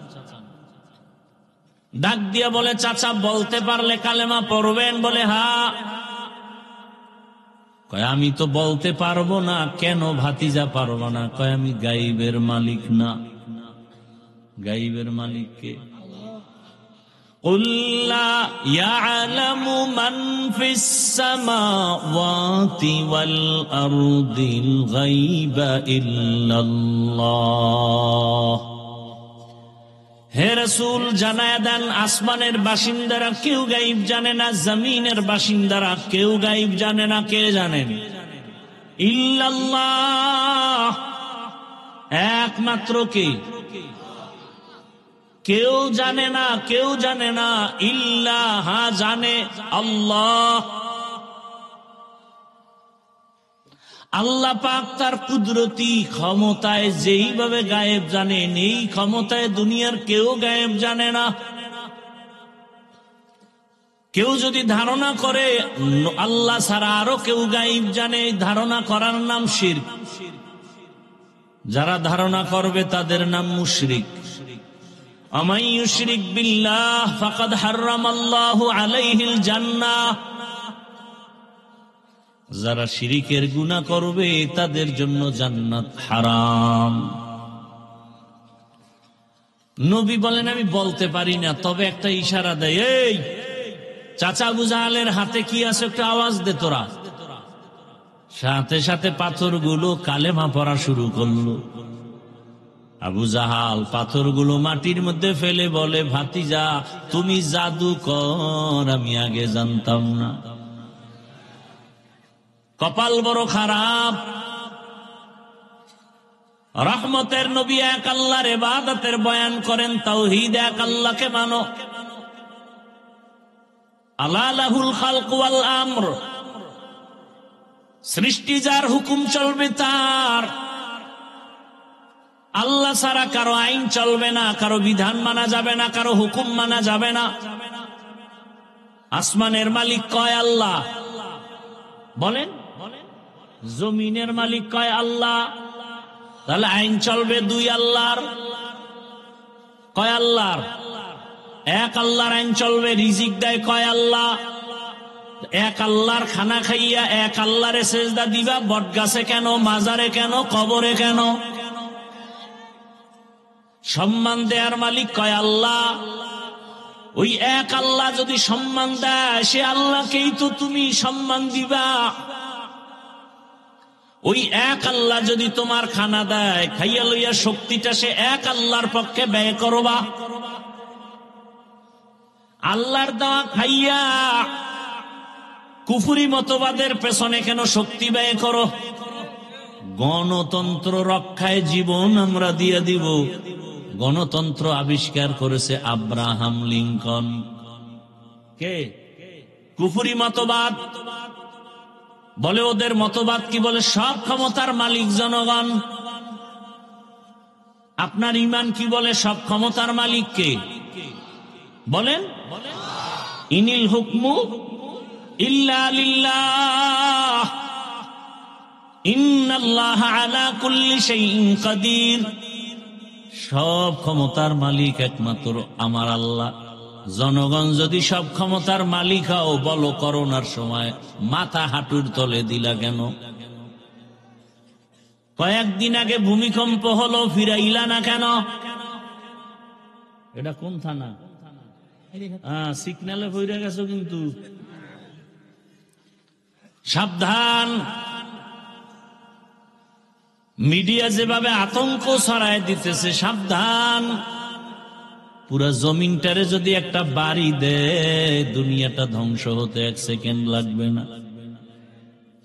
ডাক দিয়া বলে, চাচা বলতে পারলে কালেমা পড়বেন? বলে হ্যাঁ। কয় আমি তো বলতে পারবো না। কেন ভাতিজা পারবো না? কয় আমি গাইবের মালিক না। গাইবের মালিক কে? قل لا يعلم من في السماوات والأرض الغيب إلا الله। হে রাসূল জানায়া দেন, আসমানের বাসিন্দারা কেউ গায়েব জানে না, জমিনের বাসিন্দারা কেউ গায়েব জানে না। কে জানেন? ইল্লাল্লাহ, একমাত্র কে? কেউ জানে না, কেউ জানে না। ইল্লাহ, হ্যাঁ জানে আল্লাহ। আল্লাহ পাক তার কুদরতি ক্ষমতায় যেইভাবে গায়েব জানেন, এই ক্ষমতায় দুনিয়ার কেউ গায়েব জানে না। কেউ যদি ধারণা করে আল্লাহ ছাড়া আরো কেউ গায়েব জানে, ধারণা করার নাম শিরক। যারা ধারণা করবে তাদের নাম মুশরিক। আমান ইউশরিক বিল্লাহ ফাকাদ হারামাল্লাহু আলাইহিল জান্নাহ। যারা শিরিকের গুনাহ করবে তাদের জন্য জান্নাত হারাম। নবী বলেন, আমি বলতে পারি না, তবে একটা ইশারা দেয়, এই চাচা আবু জাহালের হাতে কি আছে একটা আওয়াজ দে তোরা। সাথে সাথে পাথরগুলো কালেমা পড়া শুরু করলো। আবু জাহাল পাথরগুলো মাটির মধ্যে ফেলে বলে, ভাতিজা তুমি জাদুকর, আমি আগে জানতাম না। কপাল বড় খারাপ। রহমতের নবী এক আল্লাহর ইবাদতের বয়ান করেন, তাওহীদ, এক আল্লাহকে মানো। আলা লাহুল খালকু ওয়াল আমর, সৃষ্টি যার, হুকুম চলবে তার। আল্লাহ ছাড়া কারো আইন চলবে না, কারো বিধান মানা যাবে না, কারো হুকুম মানা যাবে না। আসমানের মালিক কয় আল্লাহ, বলেন। জমিনের মালিক কয় আল্লাহ, তাহলে আইন চলবে দুই আল্লাহর। কয় আল্লাহর? এক আল্লাহর আইন চলবে। রিজিক দেয় কয় আল্লাহ? এক আল্লাহর খানা খাইয়া এক আল্লাহরে সেজদা দিবা, বটগাছে কেন, মাজারে কেন, কবরে কেন? সম্মান দেয়ার মালিক কয় আল্লাহ। ওই এক আল্লাহ যদি সম্মান দেয়, সে আল্লাহকেই তো তুমি সম্মান দিবা। ওই এক আল্লাহ যদি তোমার খানা দেয়, খাইয়া লইয়া শক্তিটা সে এক আল্লাহর পক্ষে ব্যয় করবা। আল্লাহর দেওয়া খাইয়া কুফরি মতবাদের পেছনে কেন শক্তি ব্যয় করো? গণতন্ত্র রক্ষায় জীবন আমরা দিয়ে দিব। গণতন্ত্র আবিষ্কার করেছে আব্রাহাম লিঙ্কন। কে? কুফরি মতবাদ। বলে ওদের মতবাদ কি বলে? সব ক্ষমতার মালিক জনগণ। আপনার ঈমান কি বলে? সব ক্ষমতার মালিক কে বলেন? ইনিল হুকমু ইল্লা লিল্লাহ, ইন্নাল্লাহা আলা কুল্লি শাইইন কাদির। সব ক্ষমতার মালিক একমাত্র আমার আল্লাহ। জনগণ যদি সব ক্ষমতার মালিক হও, বলো করোনার সময় মাথা হাঁটুর তলে দিলা কেন? কয়েকদিন আগে ভূমিকম্প হলো, ফিরাইলা না কেন? এটা কোন থানা? সিগনালে ফিরে গেছো কিন্তু। সাবধান। মিডিয়া যেভাবে আতঙ্ক ছড়ায় দিতেছে, সাবধান। পুরা জমিনটারে যদি একটা বাড়ি দেয়, দুনিয়াটা ধ্বংস হতে 1 সেকেন্ড লাগবে না।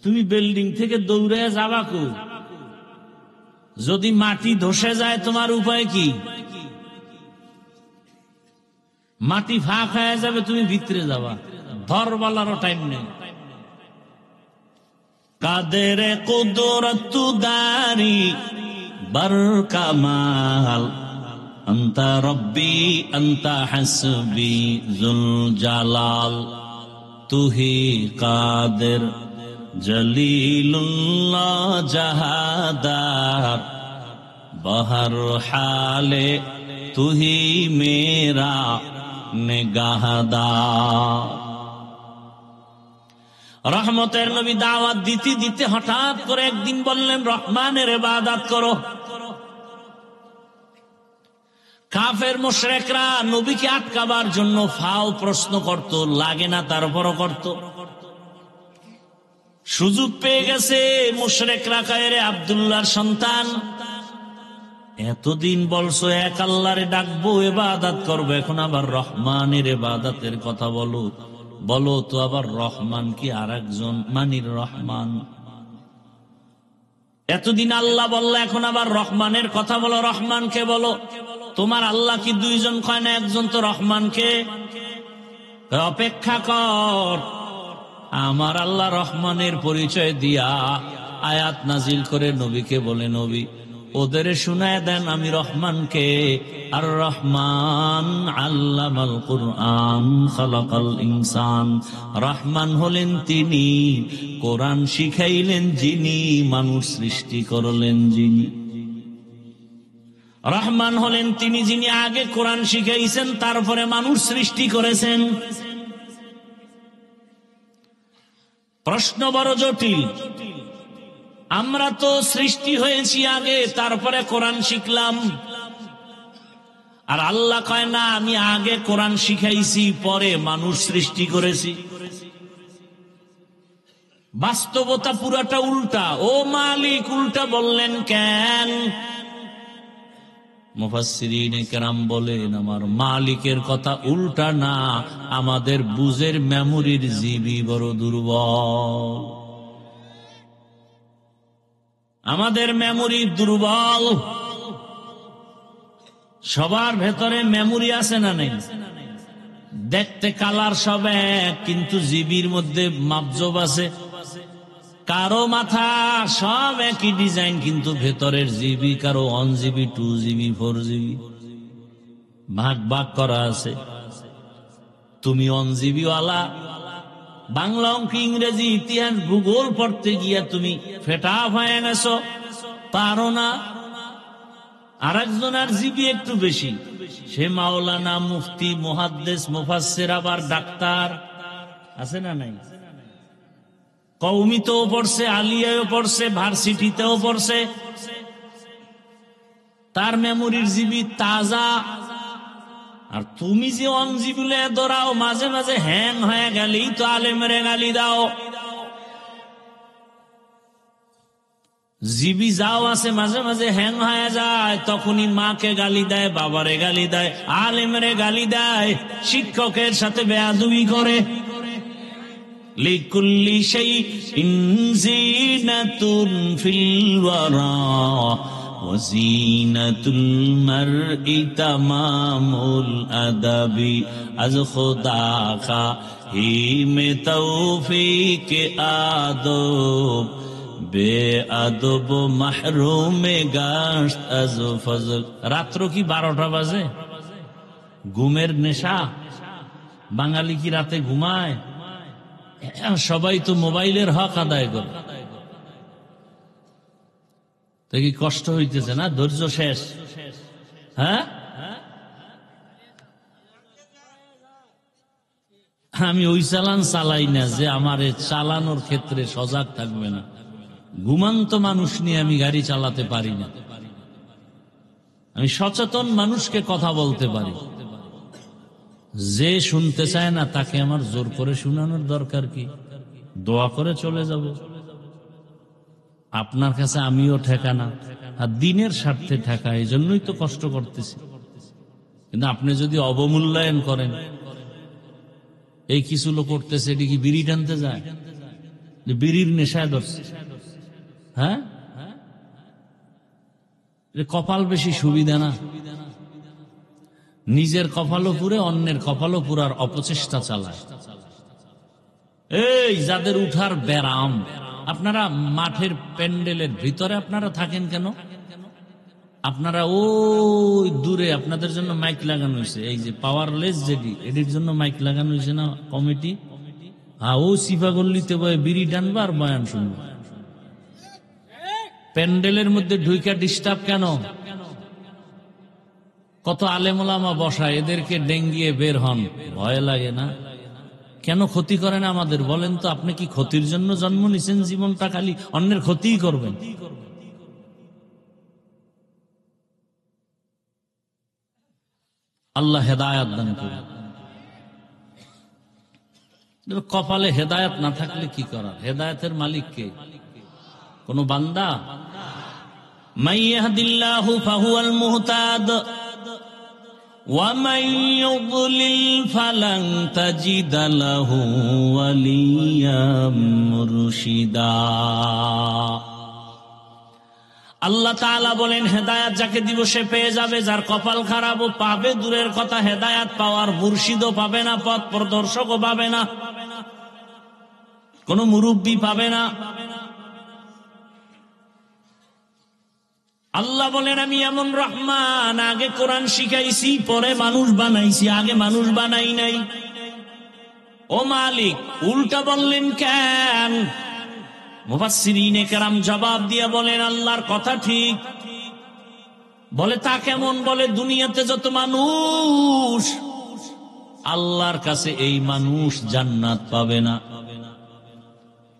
তুমি বিল্ডিং থেকে দৌড়ে যাবা কো? যদি মাটি ধসে যায় তোমার উপায় কি? মাটি ফাঁক হয়ে যাবে, তুমি ভিতরে যাবা, ধরবালারও টাইম নেই। কাদের কুদরত দারি বার কামাল, আন্তা রব্বি আন্তা হাসবি জুল জালাল, তুহি কাদের জলিলুল্লাহ জাহাদার, বহর হালে তুহি মেরা নিগাহদার। রহমতের নবী দাওয়াত দিতে দিতে হঠাৎ করে একদিন বললেন, রহমানের ইবাদত করো। কাফের মুশরিকরা নবীকে আটকাবার জন্য ফাও প্রশ্ন করত, লাগে না তারপরও করত। সুযোগ পেয়ে গেছে মুশরিকরা কয়, রে আব্দুল্লাহর সন্তান, এতদিন বলছো এক আল্লাহরে ডাকবো, ইবাদত করবো, এখন আবার রহমানের ইবাদতের কথা বলো। বলো তো আবার রহমান কি আর একজন মানির রহমান? এতদিন আল্লাহ বললা, এখন আবার রহমানের কথা বলো, রহমানকে বলো। তোমার আল্লাহ কি দুইজন কয় না, একজন তো রহমানকে। অপেক্ষা কর, আমার আল্লাহ রহমানের পরিচয় দিয়া আয়াত নাজিল করে নবীকে বলে, নবী ওদের শুনায় দেন আমি রহমানকে। আর রহমান আল্লামাল কুরআন খালাকাল ইনসান, রহমান হলেন তিনি, কোরআন শিখাইলেন যিনি, মানুষ সৃষ্টি করলেন যিনি। রহমান হলেন তিনি যিনি আগে কোরআন শিখাইছেন, তারপরে মানুষ সৃষ্টি করেছেন। প্রশ্ন বড় জটিল। আমরা তো সৃষ্টি হয়েছি আগে, তারপরে কোরআন শিখলাম। আর আল্লাহ কয় না, আমি আগে কোরআন শিখাইছি, পরে মানুষ সৃষ্টি করেছি। বাস্তবতা পুরাটা উল্টা। ও মালিক, উল্টা বললেন কেন? মুফাসসিরিনে কেরাম বলেন, আমার মালিকের কথা উল্টা না, আমাদের বুঝের মেমোরির জিবি বড় দুর্বল। আমাদের মেমোরি দুর্বল। সবার ভেতরে মেমোরি আছে না নেই? দেখতে কালার সব এক, কিন্তু জিবির মধ্যে মাপজব আছে। কারো মাথা সব একই ডিজাইন, কিন্তু ভেতরের জিবি কারো 1 জিবি, 2 জিবি, 4 জিবি, ভাগ ভাগ করা আছে। তুমি 1 জিবি ওয়ালা, বাংলা, অঙ্ক, ইংরেজি, ইতিহাস, ভূগোল পড়তে গিয়া তুমি ফেটা হয়ে গেছো, পারো না। আর একজনের জিবি একটু বেশি, সে মাওলানা, মুফতি, মুহাদ্দিস, মুফাসসির, আবার ডাক্তার আছে না নাই? কওমিতেও পড়ছে, আলিয়ায়ও পড়ছে, ভার্সিটিতেও পড়ছে। তার মেমোরির জিবি তাজা। আর তুমি যে 1 জিবি দৌড়াও, মাঝে মাঝে হ্যাং হয়ে গেলেই তো আলেমরে গালি দাও। জিবি যাও আছে, মাঝে মাঝে হ্যাং হয়ে যায়, তখনই মাকে গালি দেয়, বাবারে গালি দেয়, আলেমরে গালি দেয়, শিক্ষকের সাথে বেয়াদবি করে। লিকুল্লি শাইইন জিনাতুন ফিল ওয়ারা ওয়া জিনাতুল মারই তামামুল আদাবি আজ খুদা কা হি মে তৌফিক আদব বে আদব মাহরুমে গাশত আজ ফজল। রাত্র কি 12টা বাজে? ঘুমের নেশা। বাঙালি কি রাতে ঘুমায়? সবাই তো মোবাইলের হক আদায় করে। তো কি কষ্ট হইতেছে না? ধৈর্য শেষ? হ্যাঁ, আমি ওই চালান চালাই না যে আমার চালানোর ক্ষেত্রে সজাগ থাকবে না। ঘুমান্ত মানুষ নিয়ে আমি গাড়ি চালাতে পারি না। আমি সচেতন মানুষকে কথা বলতে পারি। যে শুনতে চায় না তাকে আমার জোর করে শোনানোর দরকার কি? দোয়া করে চলে যাব। আপনার কাছে আমিও ঠেকা না, আর দিনের স্বার্থে ঠেকা, এই জন্যই তো কষ্ট করতেছি। কিন্তু আপনি যদি অবমূল্যায়ন করেন, এই কিছু লোক করতেছে, এটি কি বিড়ি টানতে যায়? বিড়ির নেশায় ধরছে। হ্যাঁ, কপাল বেশি সুবিধা না? নিজের কপালও পুরে, অন্যের কপালও পুরার অপচেষ্টা চালায়। এই যাদের উঠার ব্যারাম, আপনারা মাঠের প্যান্ডেলের ভিতরে আপনারা থাকেন কেন? আপনারা ওই দূরে আপনাদের জন্য মাইক লাগানো হয়েছে, এই যে পাওয়ারলেস যেটি, এটির জন্য মাইক লাগানো হয়েছে না কমিটি? হ্যাঁ, ও সিফাগল্লিতে বয়ে বিড়ি টানবা আর বয়ান শুনবো। প্যান্ডেলের মধ্যে ঢুইকা ডিস্টার্ব কেন? কত আলেম ওলামা বসা, এদেরকে ডেঙ্গিয়ে বের হন, ভয় লাগে না? কেন ক্ষতি করে না আমাদের? বলেন তো, আপনি কি ক্ষতির জন্য জন্ম নিছেন? জীবনটা খালি অন্যের ক্ষতিই করবেন। আল্লাহ হেদায়াত দান করুন। কপালে হেদায়াত না থাকলে কি করার? হেদায়াতের মালিক কে? কোন বান্দা? মান ইয়াহদিল্লাহু ফাহুয়াল মুহতাদ ওয়া মান ইউদ্লিল ফালান তাজিদা লাহু ওয়ালিয়্যাম মুরশিদা। আল্লাহ তাআলা বলেন, হেদায়াত যাকে দিব সে পেয়ে যাবে, যার কপাল খারাপ ও পাবে দূরের কথা, হেদায়াত পাওয়ার মুর্শিদও পাবে না, পথ প্রদর্শকও পাবে না, কোন মুরব্বী পাবে না। আল্লাহ বলেন, আমি এমন রহমান, আগে কোরআন শিখাইছি, পরে মানুষ বানাইছি, আগে মানুষ বানাই নাই। ও মালিক, উল্টা বললেন কেন? মুফাসসিরিনে কেরাম জবাব দিয়ে বলেন, আল্লাহর কথা ঠিক। বলে তা কেমন? বলে দুনিয়াতে যত মানুষ, আল্লাহর কাছে এই মানুষ জান্নাত পাবে না।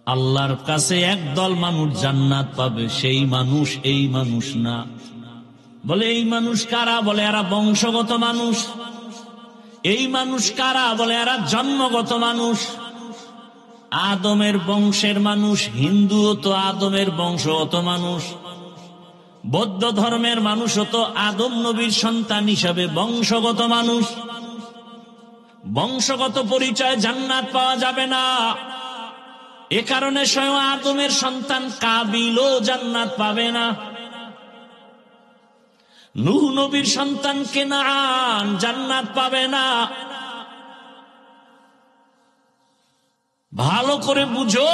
আল্লাহর কাছে একদল মানুষ জান্নাত পাবে, সেই মানুষ এই মানুষ না। বলে এই মানুষ কারা? বলে এরা বংশগত মানুষ। এই মানুষ কারা? বলে এরা জন্মগত মানুষ, আদমের বংশের মানুষ। হিন্দুও তো আদমের বংশগত মানুষ, বৌদ্ধ ধর্মের মানুষও তো আদম নবীর সন্তান হিসাবে বংশগত মানুষ। বংশগত পরিচয় জান্নাত পাওয়া যাবে না। এ কারণে স্বয়ং আদমের সন্তান কাবিলও জান্নাত পাবে না। নূহ নবীর সন্তান কেনান জান্নাত পাবে না। ভালো করে বুঝো,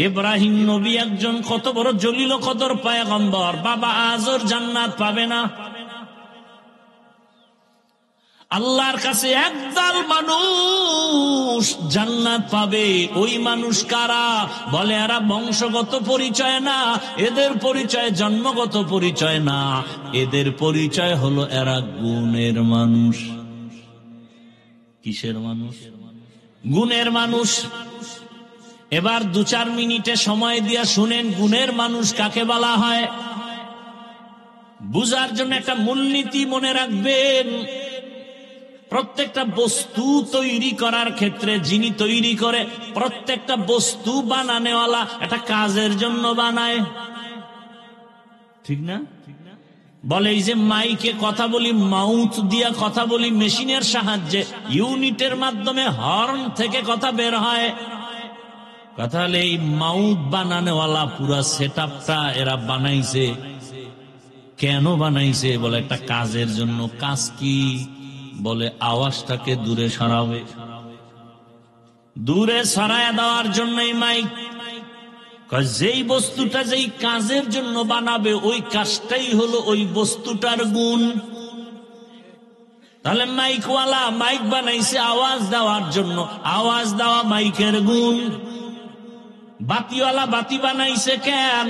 ইব্রাহিম নবী একজন কত বড় জলিল কদর পয়গম্বর, বাবা আজর জান্নাত পাবে না। আল্লাহর কাছে একদল মানুষ জান্নাত পাবে। ওই মানুষ কারা? বলে এরা বংশগত পরিচয় না, এদের পরিচয় জন্মগত পরিচয় না, এদের পরিচয় হলো এরা গুণের মানুষ। কিসের মানুষ? গুণের মানুষ। এবার 2-4 মিনিটে সময় দিয়া শুনেন, গুণের মানুষ কাকে বলা হয়। বুঝার জন্য একটা মূলনীতি মনে রাখবেন। প্রত্যেকটা বস্তু তৈরি করার ক্ষেত্রে যিনি তৈরি করে, প্রত্যেকটা বস্তু বানানেওয়ালা একটা কাজের জন্য বানায়, ঠিক না? বলে এই যে মাইকে কথা বলি, মাউথ দিয়া কথা বলি, মেশিনের সাহায্যে, ইউনিটের মাধ্যমে হর্ন থেকে কথা বের হয়। কথা হলে এই মাউথ বানানেওয়ালা পুরা সেটআপটা এরা বানাইছে। কেন বানাইছে? বলে একটা কাজের জন্য। কাজ কি? বলে আওয়াজটাকে দূরে সরাবে, দূরে সরায় দেওয়ার জন্য এই মাইক। যেই বস্তুটা যেই কাজের জন্য বানাবে, ওই কাজটাই হলো ওই বস্তুটার গুণ। তাহলে মাইকওয়ালা মাইক বানাইছে আওয়াজ দেওয়ার জন্য, আওয়াজ দেওয়া মাইকের গুণ। বাতিওয়ালা বাতি বানাইছে কেন?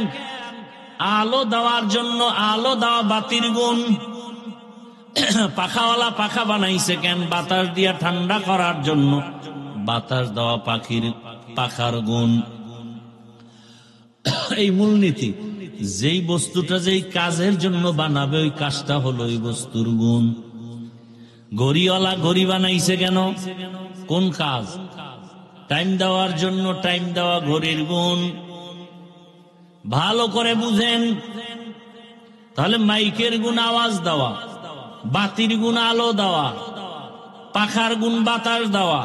আলো দেওয়ার জন্য, আলো দেওয়া বাতির গুণ। পাখাওয়ালা পাখা বানাইছে কেন? বাতাস দিয়া ঠান্ডা করার জন্য, বাতাস দেওয়া পাখার গুণ। এই মূলনীতি। যেই বস্তুটা যেই কাজের জন্য বানাবে, ওই কাজটা হলো ওই বস্তুর গুণ। ঘড়িওয়ালা ঘড়ি বানাইছে কেন? কোন কাজ? টাইম দেওয়ার জন্য, টাইম দেওয়া ঘড়ির গুণ। ভালো করে বুঝেন। তাহলে মাইকের গুণ আওয়াজ দেওয়া, বাতির গুণ আলো দেওয়া, পাখার গুণ বাতাস দেওয়া।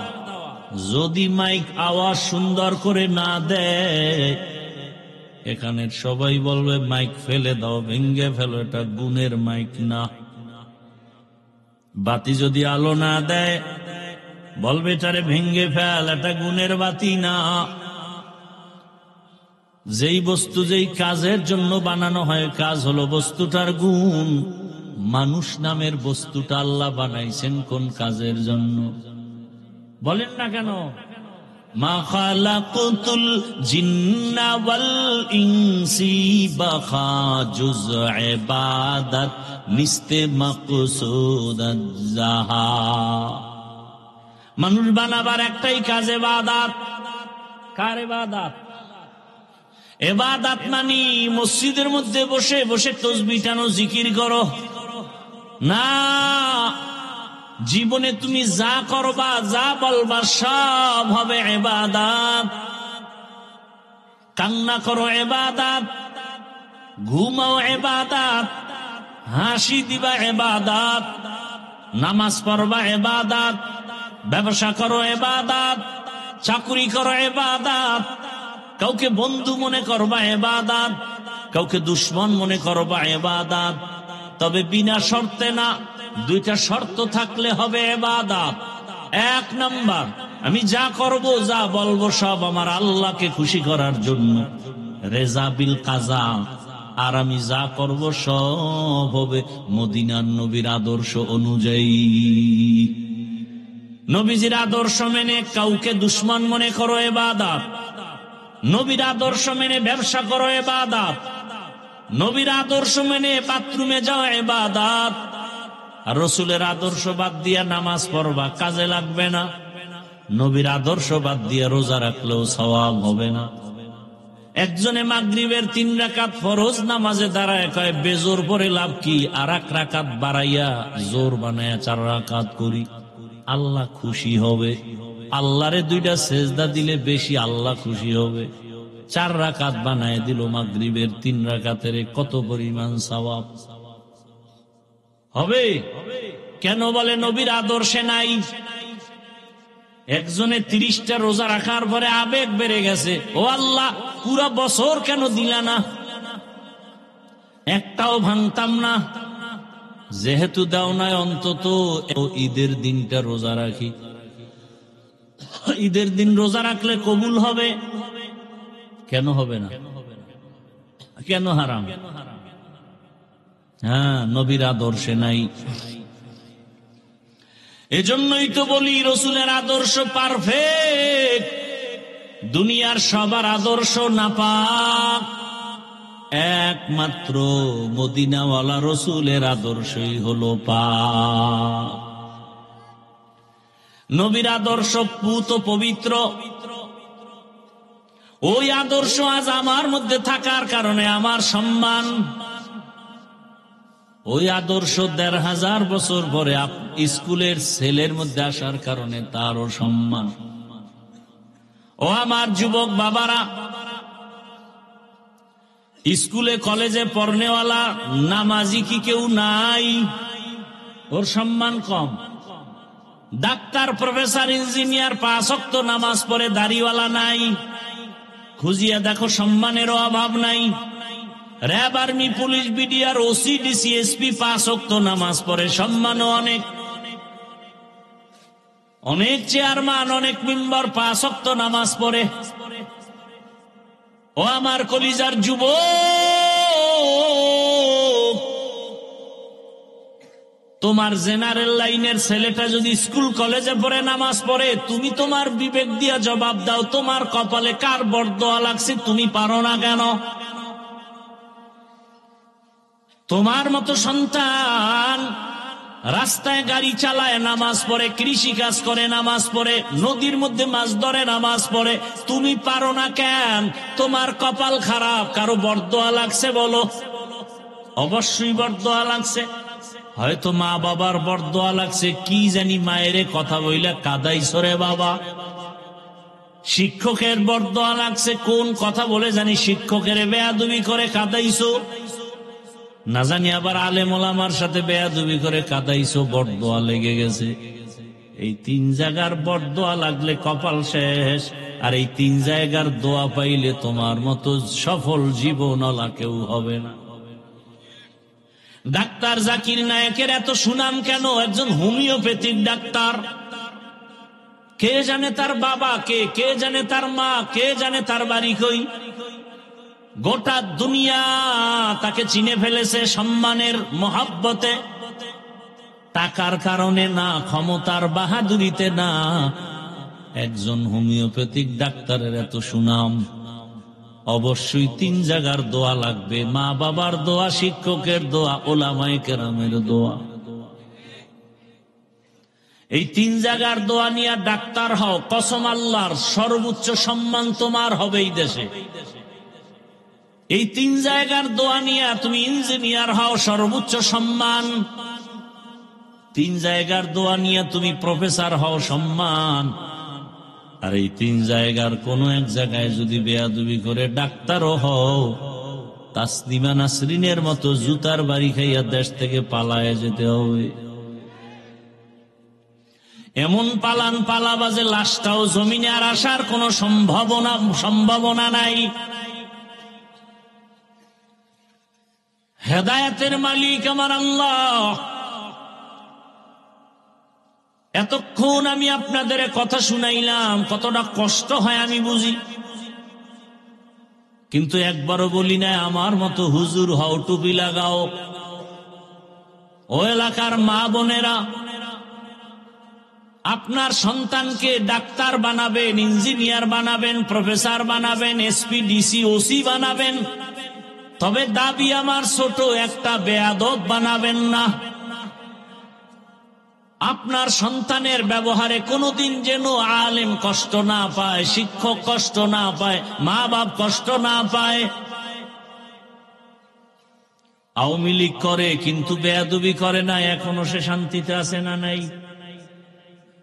যদি মাইক আওয়াজ সুন্দর করে না দেয়, এখানের সবাই বলবে মাইক ফেলে দাও, ভেঙ্গে ফেলো, এটা গুণের মাইক না। বাতি যদি আলো না দেয়, বলবে এটারে ভেঙ্গে ফেল, এটা গুণের বাতি না। যেই বস্তু যেই কাজের জন্য বানানো হয়, কাজ হলো বস্তুটার গুণ। মানুষ নামের বস্তুটা আল্লাহ বানাইছেন কোন কাজের জন্য? বলেন না কেন? মা খালাকুতুল জিন্না ওয়াল ইনসি বাখা জুজ ইবাদাত মিস্তে মাকসুদাত জাহা। মানুষ বানাবার একটাই কাজ, ইবাদত। কার ইবাদত? ইবাদত মানি মসজিদের মধ্যে বসে বসে তাসবিহ টানো, জিকির করো। না, জীবনে তুমি যা করবা, যা বলবা, সব হবে ইবাদত। কান্না করো ইবাদত, ঘুমাও ইবাদত, হাসি দিবা ইবাদত, নামাজ পড়বা ইবাদত, ব্যবসা করো ইবাদত, চাকরি করো ইবাদত, কাউকে বন্ধু মনে করবা ইবাদত, কাউকে দুশ্মন মনে করবা ইবাদত। তবে বিনা শর্তে না, দুইটা শর্ত থাকলে হবে ইবাদত। এক নাম্বার, আমি যা করব, যা বলবো, সব আমার আল্লাহকে খুশি করার জন্য, রেজা বিল কাজা। আর আমি যা করব সব হবে মদিনার নবীর আদর্শ অনুযায়ী। নবীজির আদর্শ মেনে কাউকে দুশ্মন মনে করো ইবাদত, নবীর আদর্শ মেনে ব্যবসা করো ইবাদত, নবীর আদর্শ মেনে বাথরুমে যাও ইবাদত। আর রসুলের আদর্শ বাদ দিয়া নামাজ পড়বা, কাজে লাগবে না। নবীর আদর্শ বাদ দিয়া রোজা রাখলেও সওয়াব হবে না। একজনে মাগরিবের 3 রাকাত ফরজ নামাজে দাঁড়ায় কয় বেজোর পরে লাভ কি, আর 1 রাকাত বাড়াইয়া জোর বানায়া 4 রাকাত করি, আল্লাহ খুশি হবে। আল্লাহরে 2টা সেজদা দিলে বেশি আল্লাহ খুশি হবে। 4 রাকাত বানায় দিল মাগরিবের 3 রাকাতের, কত পরিমাণ সওয়াব হবে। কেন বলে নবীর আদর্শে নাই। একজনে 30টা রোজা রাখার পরে আবেগ বেড়ে গেছে, ও আল্লাহ পুরা বছর কেন দিলা না, একটাও ভাঙতাম না। যেহেতু দাও নাই, অন্তত ঈদের দিনটা রোজা রাখি। ঈদের দিন রোজা রাখলে কবুল হবে। কেন হবে না? কেন হারাম? হ্যাঁ, নবীর আদর্শে নাই। এজন্যই তো বলি রসুলের আদর্শ পারফেক্ট। দুনিয়ার সবার আদর্শ নাপাক, একমাত্র মদিনাওয়ালা রসুলের আদর্শই হলো পাক। নবীর আদর্শ পুত পবিত্র। ওই আদর্শ আজ আমার মধ্যে থাকার কারণে আমার সম্মান। ওই আদর্শ 1500 বছর পরে স্কুলের ছেলের মধ্যে আসার কারণে তারও সম্মান। ও আমার যুবক বাবারা, স্কুলে কলেজে পড়নেওয়ালা নামাজি কি কেউ নাই? ওর সম্মান কম। ডাক্তার, প্রফেসর, ইঞ্জিনিয়ার 5 ওয়াক্ত নামাজ পড়ে, দাড়িওয়ালা নাই। খুঁজিয়া দেখো, সম্মানেরও অভাব নাই। RAB, army, police, BDR, OC, DC, SP 5 ওয়াক্ত নামাজ পড়ে, সম্মানও অনেক। অনেক চেয়ারম্যান, অনেক মেম্বার 5 ওয়াক্ত নামাজ পড়ে। ও আমার কলিজার যুবক, তোমার জেনারেল লাইনের ছেলেটা যদি স্কুল কলেজে পড়ে নামাজ পড়ে, তুমি তোমার বিবেক দিয়া জবাব দাও, তোমার কপালে কার বরদোয়া লাগছে? তুমি পারো না কেন? তোমার মতো সন্তান রাস্তায় গাড়ি চালায় নামাজ পড়ে, কৃষি কাজ করে নামাজ পড়ে, নদীর মধ্যে মাছ ধরে নামাজ পড়ে, তুমি পারো না কেন? তোমার কপাল খারাপ। কারো বরদোয়া লাগছে বলো? অবশ্যই বরদোয়া লাগছে। হয়তো মা বাবার বরদোয়া লাগছে, কি জানি মায়েরে কথা বইলা কাদাইছো রে বাবা। শিক্ষকের বরদোয়া লাগছে, কোন কথা বলে জানি শিক্ষকের বেয়াদবি করে কাদাইছো, না জানি আবার আলেম ওলামার সাথে বেয়াদবি করে কাদাইছো, বরদোয়া লেগে গেছে। এই 3 জায়গার বরদোয়া লাগলে কপাল শেষ। আর এই 3 জায়গার দোয়া পাইলে তোমার মতো সফল জীবনওয়ালা কেউ হবে না। ডাক্তার জাকির নায়েকের এত সুনাম কেন? একজন হোমিওপ্যাথিক ডাক্তার। কে জানে তার বাবা কে, কে জানে তার মা, কে জানে তার বাড়ি কই। গোটা দুনিয়া তাকে চিনে ফেলেছে সম্মানের মহাব্বতে। টাকার কারণে না, ক্ষমতার বাহাদুরিতে না। একজন হোমিওপ্যাথিক ডাক্তারের এত সুনাম, অবশ্যই 3 জায়গার দোয়া লাগবে। মা বাবার দোয়া, শিক্ষকের দোয়া, ওলামায়ে কেরামের দোয়া। এই 3 জায়গার দোয়া নিয়ে ডাক্তার হও, কসম আল্লাহর, সর্বোচ্চ সম্মান তোমার হবে এই দেশে। এই 3 জায়গার দোয়া নিয়ে তুমি ইঞ্জিনিয়ার হও, সর্বোচ্চ সম্মান। তিন জায়গার দোয়া নিয়ে তুমি প্রফেসর হও সম্মান, আর এই তিন জায়গার কোন এক জায়গায় যদি বেয়াদবি করে ডাক্তারও হও, তাসলিমা নাসরিনের মতো জুতার বাড়ি খাইয়া দেশ থেকে পালায়ে যেতে হবে। এমন পালান পালাবা যে লাশটাও জমিনে আর আসার কোন সম্ভাবনা নাই। হেদায়েতের মালিক আমার আল্লাহ। এতক্ষণ আমি আপনাদের কথা শুনাইলাম, কতটা কষ্ট হয় আমি বুঝি, কিন্তু একবারও বলি না আমার মতো হুজুর হও, টুপি লাগাও। ও এলাকার মা বোনেরা, আপনার সন্তানকে ডাক্তার বানাবেন, ইঞ্জিনিয়ার বানাবেন, প্রফেসর বানাবেন, এসপি, ডিসি, ওসি বানাবেন, তবে দাবি আমার ছোট, একটা বেয়াদব বানাবেন না। আপনার সন্তানের ব্যবহারে কোনোদিন যেন আলেম কষ্ট না পায়, শিক্ষক কষ্ট না পায়, মা বাপ কষ্ট না পায়। আওয়ামী লীগ করে কিন্তু বেয়াদবি করে না, এখনো সে শান্তিতে আছে না নাই?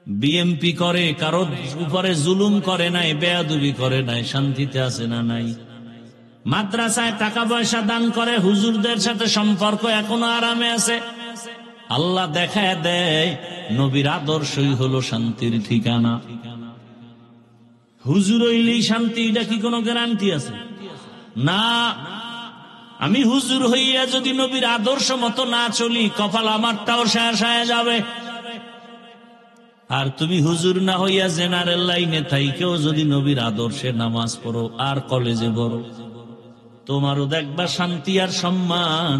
বিএমপি করে, কারোর উপরে জুলুম করে নাই, বেয়াদবি করে নাই, শান্তিতে আছে না নাই? মাদ্রাসায় টাকা পয়সা দান করে, হুজুরদের সাথে সম্পর্ক এখনো আরামে আছে। আল্লাহ দেখায় দেয় নবীর আদর্শই হলো শান্তির ঠিকানা। হুজুর হইলেই শান্তি, এটা কি কোনো গ্যারান্টি আছে? না। আমি হুজুর হইয়া যদি নবীর আদর্শ মতো না চলি, কপাল আমারটাও শেষ হয়ে যাবে। আর তুমি হুজুর না হইয়া জেনারেল লাইনে থাইকেও যদি নবীর আদর্শে নামাজ পড়ো আর কলেজে পড়ো, তোমারও দেখবা শান্তি আর সম্মান।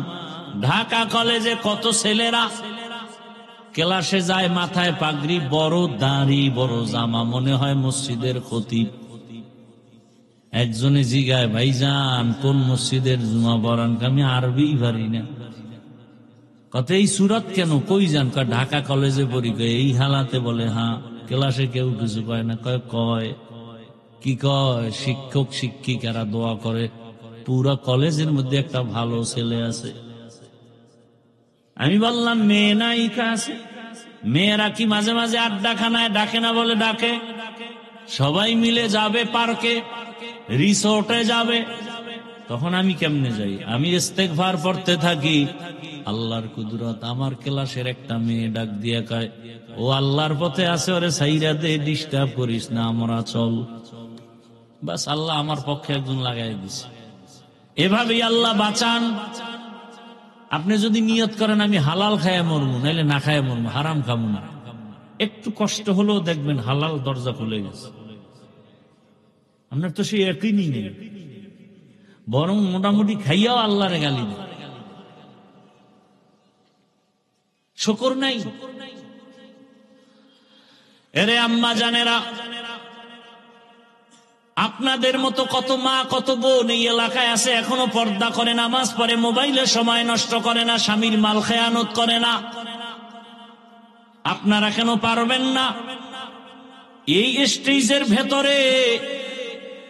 ঢাকা কলেজে কত ছেলেরা ক্লাসে যায়, মাথায় পাগড়ি, বড় দাড়ি, বড় জামা, মনে হয় মসজিদের খতিব। একজনে জিগায়, ভাইজান কোন মসজিদের জুমা পড়ান? আমি আরবি পারি না। কত এই সুরত কেন? কই যান? ঢাকা কলেজে পড়ি। এই হালাতে? বলে হ্যাঁ। ক্লাসে কেউ কিছু কয় না? কয় কি কয়? শিক্ষক শিক্ষিকারা দোয়া করে পুরা কলেজের মধ্যে একটা ভালো ছেলে আছে। আমি বললাম মেয়ে নায়িকা আছে। মেয়েরা কি মাঝে মাঝে আড্ডাখানায় ডাকে না? বলে ডাকে। সবাই মিলে যাবে পার্কে, রিসোর্টে যাবে। তখন আমি কেমনে যাই? আমি ইস্তেগফার পড়তে থাকি। আল্লাহর কুদরত, আমার ক্লাসের একটা মেয়ে ডাক দিয়া কয়, ও আল্লাহর পথে আছে, ওরে সাইরা দে, ডিস্টার্ব করিস না, আমরা চল। বাস, আল্লাহ আমার পক্ষে একজন লাগাই দিছে। এভাবেই আল্লাহ বাঁচান। আপনি যদি নিয়ত করেন আমি হালাল খায়া মরবো, নাইলে না খায়া মরবো, হারাম খাবো না, একটু কষ্ট হলেও দেখবেন হালাল দরজা খুলে গেছে। আপনার তো সেই একই নেই, বরং মোটামুটি খাইয়াও আল্লাহরে গালি দেয়। শুকর নাই। এরে আম্মা জানেরা, আপনাদের মতো কত মা কত বোন এই এলাকায় আছে, এখনো পর্দা করে, নামাজ পড়ে, মোবাইলে সময় নষ্ট করে না, স্বামীর মাল খেয়ানত করে না। আপনারা কেন পারবেন না? এই স্টেজের ভেতরে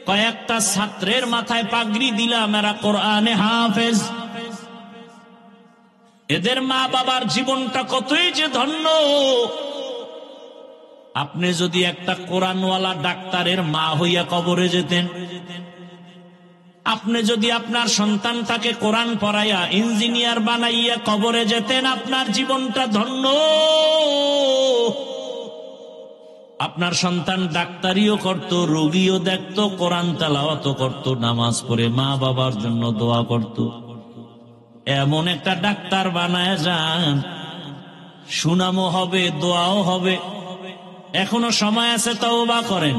কয়েকটা ছাত্রের মাথায় পাগড়ি দিলাম, এরা কোরআনে হাফেজ। এদের মা বাবার জীবনটা কতই যে ধন্য। আপনি যদি একটা কোরআনওয়ালা ডাক্তারের মা হইয়া কবরে যেতেন, আপনি যদি আপনার সন্তানটাকে কোরআন পড়াইয়া ইঞ্জিনিয়ার বানাইয়া কবরে যেতেন, আপনার জীবনটা ধন্য। আপনার সন্তান ডাক্তারিও করত, রোগীও দেখত, কোরআন তেলাওয়াত করত, নামাজ পড়ে মা বাবার জন্য দোয়া করত। এমন একটা ডাক্তার বানায় যান, সুনামও হবে, দোয়াও হবে। এখনো সময় আছে, তওবা করেন।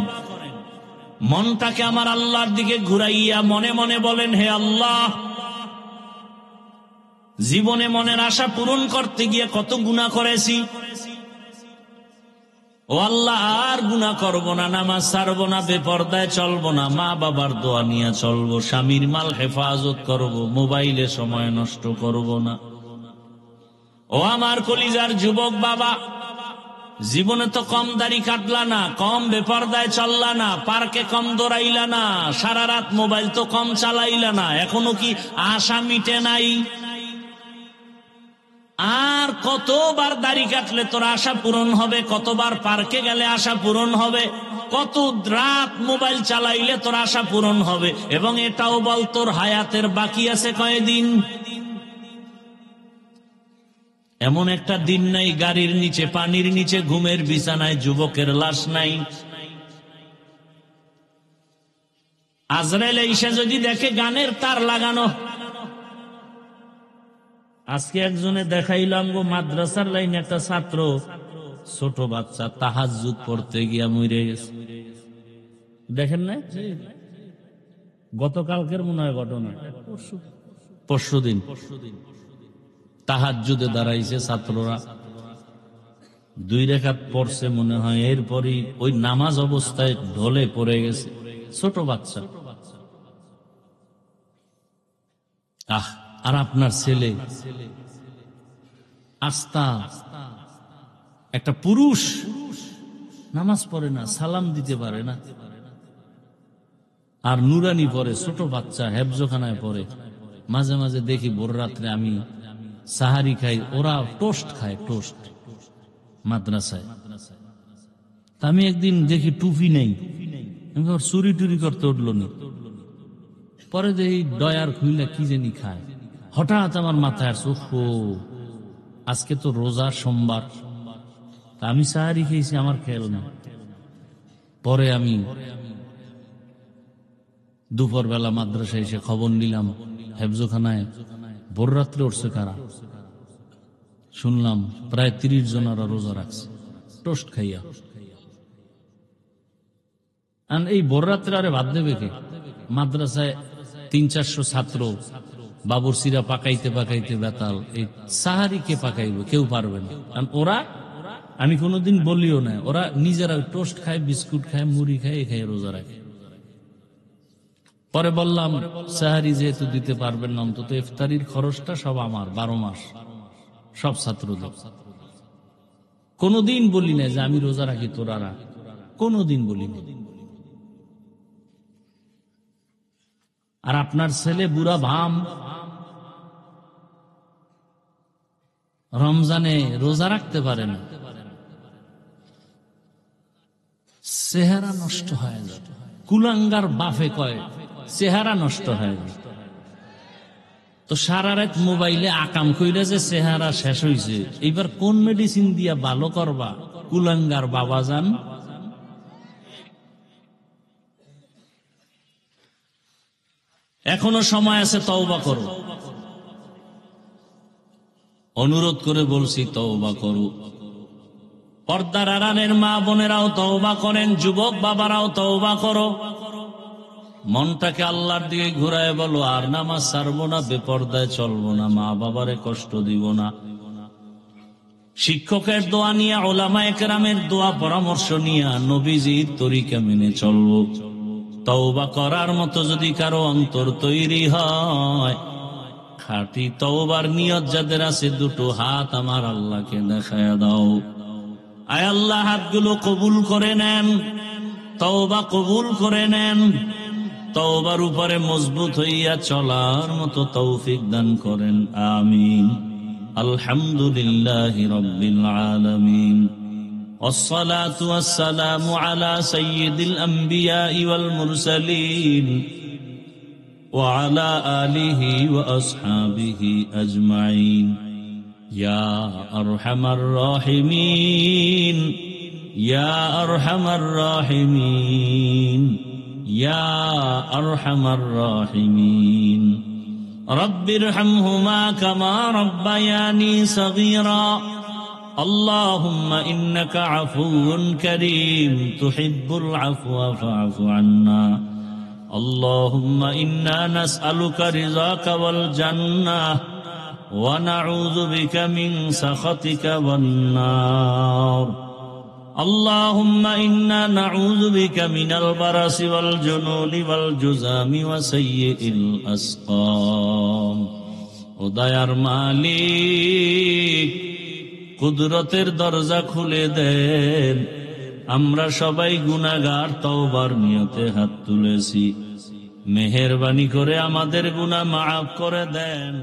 মনটাকে আমার আল্লাহর দিকে ঘুরাইয়া মনে মনে বলেন, হে আল্লাহ, জীবনে মনের আশা পূরণ করতে গিয়ে কত গুনাহ করেছি। ও আল্লাহ, আর গুনাহ করব না, নামাজ ছাড়বো না, বেপরদায় চলবো না, মা বাবার দোয়া নিয়ে চলবো, স্বামীর মাল হেফাজত করব, মোবাইলে সময় নষ্ট করব না। ও আমার কলিজার যুবক বাবা, জীবনে তো কম দাড়ি কাটলা না, কম বেপরদায় চললা না, পার্কে কম দৌড়াইলা না, সারা রাত মোবাইল তো কম চালাইলা না, এখনো কি আশা মিটে নাই? আর কতবার দাড়ি কাটলে তোর আশা পূরণ হবে, কতবার পার্কে গেলে আশা পূরণ হবে, কত রাত মোবাইল চালাইলে তোর আশা পূরণ হবে। এবং এটাও বল, তোর হায়াতের বাকি আছে কয়দিন? এমন একটা দিন নাই গাড়ির নিচে, পানির নিচে, ঘুমের বিছানায় যুবকের লাশ নাই। আজরাইল এসে যদি দেখে গানের তার লাগানো। আজকে একজনে দেখাইলাম গো, মাদ্রাসার লাইনে একটা ছাত্র, ছোট বাচ্চা, তাহাজ্জুদ পড়তে গিয়া মরে গেছে। দেখেন না, গতকালকের মনে হয় ঘটনা, পরশুদিন তাহাজ্জুদে দাঁড়াইছে ছাত্ররা, 2 রাকাত পড়ছে মনে হয়, এরপরই ওই নামাজ অবস্থায় ঢলে পড়ে গেছে, ছোট বাচ্চা। আর আপনার ছেলে আস্তা একটা পুরুষ, নামাজ পড়ে না, সালাম দিতে পারে না, আর নুরানি পড়ে, ছোট বাচ্চা, হেফজখানায় পড়ে। মাঝে মাঝে দেখি ভোর রাত্রে আমি সাহারি খাই, ওরা টোস্ট খায়, টোস্ট মাদ্রাসায়। আমি একদিন দেখি টুপি নেই, চুরি টুরি করতে উঠলো না, পরে দেখি ডয়ার খুইলা কি জানি খায়। হঠাৎ আমার মাথায় আসছে, ওহো আজকে তো রোজা, সোমবার, আমি সাহারি খেয়েছি, আমার খেয়াল না। পরে আমি দুপুর বেলা মাদ্রাসায় এসে খবর নিলাম, হেফজখানায় ভোর রাত্রে উঠছে কারা, শুনলাম প্রায় 30 জনেরা রোজা রাখছে টোস্ট খাইয়া। এই ভোর রাত্রে আরে ভাত দেবে কে? মাদ্রাসায় 300-400 ছাত্র, বাবুরসিরা পাকাইতে পাকাইতে বেতাল, এই সাহারি কে পাকাইবে? কেউ পারবে না। কারণ ওরা, আমি কোনোদিন বলিও না, ওরা নিজেরা টোস্ট খায়, বিস্কুট খায়, মুড়ি খায়, এ খায় রোজা রাখে। পরে বললাম, সাহারি যেহেতু দিতে পারবেন না, অন্তত ইফতারির খরচটা সব আমার, 12 মাস সব ছাত্রদের। কোনোদিন বলি না যে আমি রোজা রাখি তোরা রাখ, কোনোদিন বলি না। আর আপনার ছেলে বুড়া ভাম, রমজানে রোজা রাখতে পারে না, চেহারা নষ্ট হয়ে যায়। কুলাঙ্গার বাফে কয় চেহারা নষ্ট হয়ে যায়। তো সারা রাত মোবাইলে আকাম কইরা যে চেহারা শেষ হইছে, এইবার কোন মেডিসিন দিয়া ভালো করবা? কুলাঙ্গার বাবা যান। এখনো সময় আছে, তওবা করো। অনুরোধ করে বলছি, তওবা করো। পর্দার আড়ালের মা বোনেরাও তওবা করেন, যুবক বাবারাও তওবা করো। মনটাকে আল্লাহর দিকে ঘুরায় বলো, আর নামাজ ছাড়বো না, বেপর্দায় চলবো না, মা বাবারে কষ্ট দিব না। শিক্ষকের দোয়া নিয়ে, ওলামায়ে কেরামের দোয়া পরামর্শ নিয়ে নবীজির তরিকা মেনে চলবো। তওবা করার মতো যদি কারো অন্তর তৈরি হয়, খাঁটি তওবার নিয়ত যাদের আছে, 2 হাত আমার আল্লাহকে দেখায় দাও। আয় আল্লাহ, হাতগুলো কবুল করে নেন, তওবা কবুল করে নেন। তওবার উপরে মজবুত হইয়া চলার মতো তৌফিক দান করেন, আমিন। আলহামদুলিল্লাহি রাব্বিল আলামিন। والصلاة والسلام على سيد الأنبياء والمرسلين وعلى آله وأصحابه أجمعين يا أرحم الراحمين يا أرحم الراحمين يا أرحم الراحمين رب ارحمهما كما ربياني صغيرا اللهم إنك عفو كريم تحب العفو فاعف عنا اللهم إنا نسألك رضاك والجنة ونعوذ بك من سخطك والنار اللهم إنا نعوذ بك من البرص والجنون والجذام وسيء الأسقام উদয়ার মালিক কুদরতের দরজা খুলে দেন আমরা সবাই গুনাহগার তওবার নিয়তে হাত তুলেছি মেহেরবানি করে আমাদের গুনাহ মাফ করে দেন।